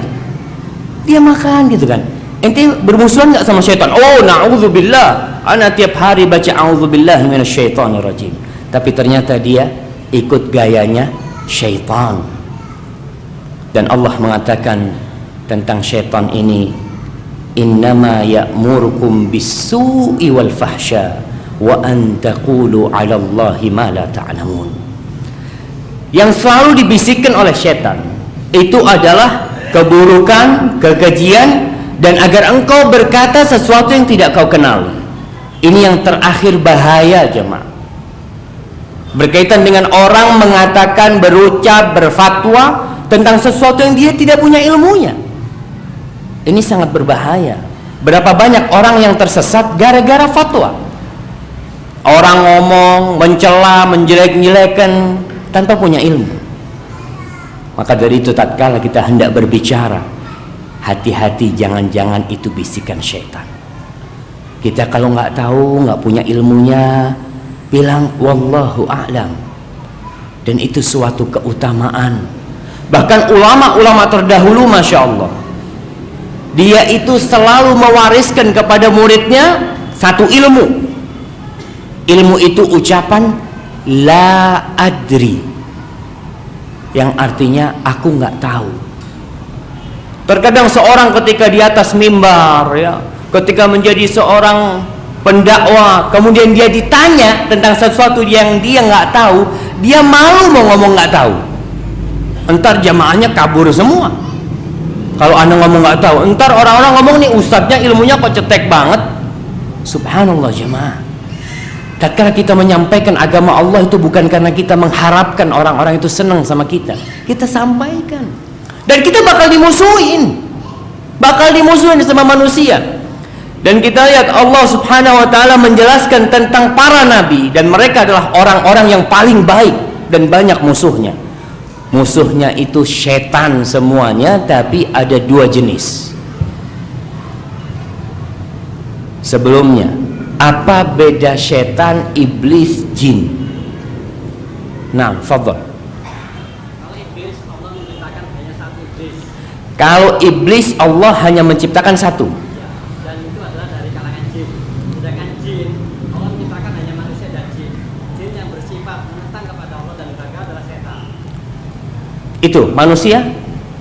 Dia makan gitu kan. Ente bermusuhan nggak sama syaitan? Oh, na'udzubillah. Ana tiap hari baca a'udzubillah minasyaitonirrajim. Tapi ternyata dia ikut gayanya syaitan. Dan Allah mengatakan tentang syaitan ini, innama ya'murukum bis-su'i wal fahsya wa an taqulu 'ala Allahi ma la ta'lamun. Yang selalu dibisikkan oleh syaitan itu adalah keburukan, kekejian, dan agar engkau berkata sesuatu yang tidak kau kenal. Ini yang terakhir bahaya jemaah. Berkaitan dengan orang mengatakan, berucap, berfatwa tentang sesuatu yang dia tidak punya ilmunya. Ini sangat berbahaya. Berapa banyak orang yang tersesat gara-gara fatwa. Orang ngomong, mencela, menjelek-jelekan tanpa punya ilmu. Maka dari itu tatkala kita hendak berbicara, hati-hati, jangan-jangan itu bisikan syaitan. Kita kalau nggak tahu, nggak punya ilmunya, bilang wallahu a'lam, dan itu suatu keutamaan. Bahkan ulama-ulama terdahulu, masya Allah, dia itu selalu mewariskan kepada muridnya satu ilmu. Ilmu itu ucapan la adri, yang artinya aku nggak tahu. Terkadang seorang ketika di atas mimbar, ya, ketika menjadi seorang pendakwah, kemudian dia ditanya tentang sesuatu yang dia nggak tahu, dia malu mau ngomong nggak tahu. Entar jamaahnya kabur semua. Kalau anda ngomong nggak tahu, entar orang-orang ngomong nih ustadznya ilmunya kok cetek banget. Subhanallah jamaah. Tatkala kita menyampaikan agama Allah itu bukan karena kita mengharapkan orang-orang itu senang sama kita. Kita sampaikan. Dan kita bakal dimusuhin. Bakal dimusuhin sama manusia. Dan kita lihat Allah subhanahu wa ta'ala menjelaskan tentang para nabi. Dan mereka adalah orang-orang yang paling baik. Dan banyak musuhnya. Musuhnya itu setan semuanya. Tapi ada dua jenis. Sebelumnya, apa beda setan, iblis, jin? Nah, fadhal. Kalau iblis Allah menciptakan hanya satu iblis. Kalau iblis Allah hanya menciptakan satu. Ya, dan itu adalah dari kalangan jin. Sedangkan jin Allah menciptakan hanya manusia dan jin. Jin yang yang bersifat menentang kepada Allah dan neraka adalah setan. Itu manusia.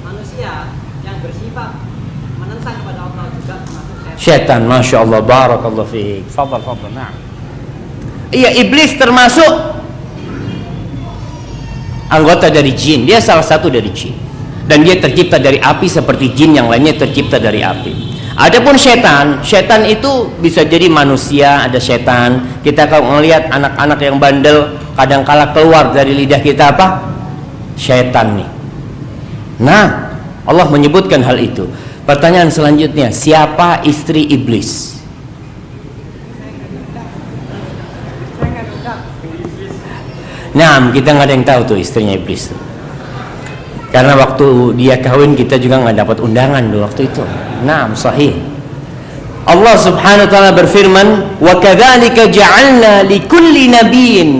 Manusia yang bersifat menentang kepada Allah juga termasuk setan. Syaitan, masya Allah, barakallahu fiik. Fadal, fadal, nah. Iya, iblis termasuk anggota dari jin. Dia salah satu dari jin. Dan dia tercipta dari api seperti jin yang lainnya tercipta dari api. Adapun setan, setan itu bisa jadi manusia, ada setan. Kita kalau melihat anak-anak yang bandel, kadang-kala keluar dari lidah kita apa? Setan nih. Nah, Allah menyebutkan hal itu. Pertanyaan selanjutnya, siapa istri iblis? Nah, kita nggak ada yang tahu tuh istrinya iblis. Karena waktu dia kawin kita juga nggak dapat undangan dulu waktu itu. Nah, sahih. Allah Subhanahu wa taala berfirman, "Wa kadzalika ja'alna likulli nabiyyin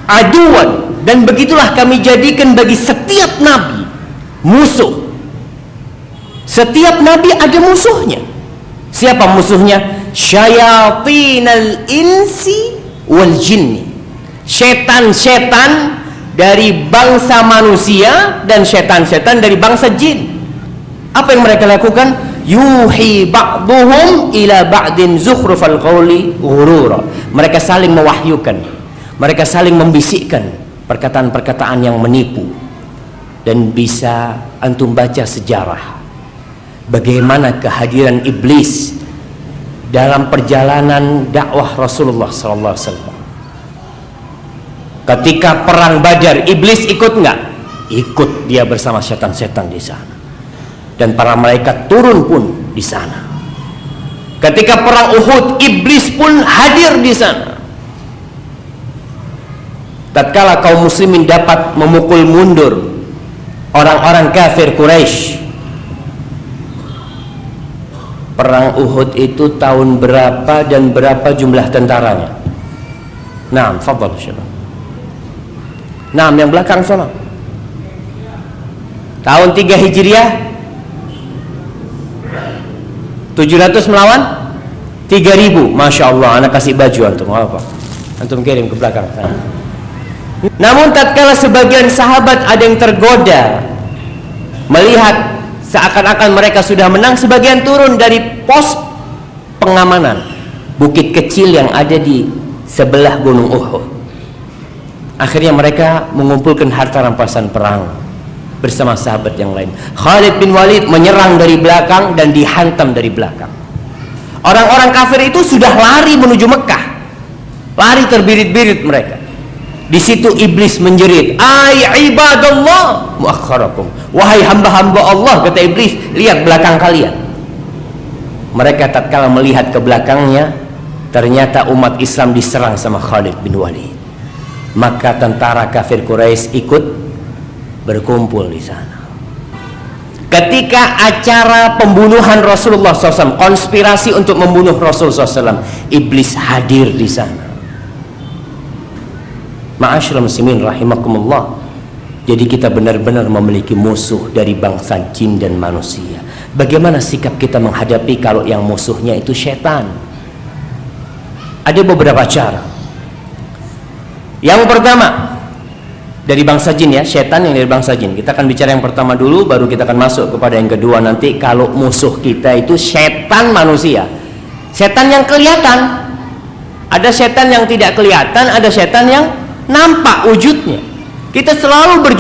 aduwan." Dan begitulah kami jadikan bagi setiap nabi musuh. Setiap nabi ada musuhnya. Siapa musuhnya? Syayatinal insi wal jinni. Setan-setan dari bangsa manusia dan setan-setan dari bangsa jin. Apa yang mereka lakukan? Yuhi ba'duhum ila ba'din zukhrufal qawli ghurura. Mereka saling mewahyukan, mereka saling membisikkan perkataan-perkataan yang menipu. Dan bisa antum baca sejarah bagaimana kehadiran iblis dalam perjalanan dakwah Rasulullah sallallahu alaihi wasallam. Ketika perang Badar, iblis ikut nggak? Ikut dia bersama setan-setan di sana. Dan para malaikat turun pun di sana. Ketika perang Uhud, iblis pun hadir di sana. Tatkala kaum muslimin dapat memukul mundur orang-orang kafir Quraisy. Perang Uhud itu tahun berapa dan berapa jumlah tentaranya? Nah, fadhal syabab. Nah, yang belakang sana. Tahun 3 Hijriah 700 melawan 3000. Masya Allah, anak kasih baju antum apa? Antum kirim ke belakang sana. Namun tatkala sebagian sahabat ada yang tergoda melihat seakan-akan mereka sudah menang, sebagian turun dari pos pengamanan bukit kecil yang ada di sebelah Gunung Uhud. Akhirnya mereka mengumpulkan harta rampasan perang bersama sahabat yang lain. Khalid bin Walid menyerang dari belakang dan dihantam dari belakang. Orang-orang kafir itu sudah lari menuju Mekah, lari terbirit-birit mereka. Di situ iblis menjerit, "Ai ibadallah muakhkharakum." Wahai hamba-hamba Allah, kata iblis, lihat belakang kalian. Mereka tatkala melihat ke belakangnya, ternyata umat Islam diserang sama Khalid bin Walid. Maka tentara kafir Quraisy ikut berkumpul di sana. Ketika acara pembunuhan Rasulullah SAW, konspirasi untuk membunuh Rasulullah SAW, iblis hadir di sana. Ma'asyiral muslimin rahimakumullah. Jadi kita benar-benar memiliki musuh dari bangsa jin dan manusia. Bagaimana sikap kita menghadapi kalau yang musuhnya itu setan? Ada beberapa cara. Yang pertama, dari bangsa jin ya, setan yang dari bangsa jin. Kita akan bicara yang pertama dulu, baru kita akan masuk kepada yang kedua nanti. Kalau musuh kita itu setan manusia, setan yang kelihatan, ada setan yang tidak kelihatan, ada setan yang nampak wujudnya. Kita selalu berjumpa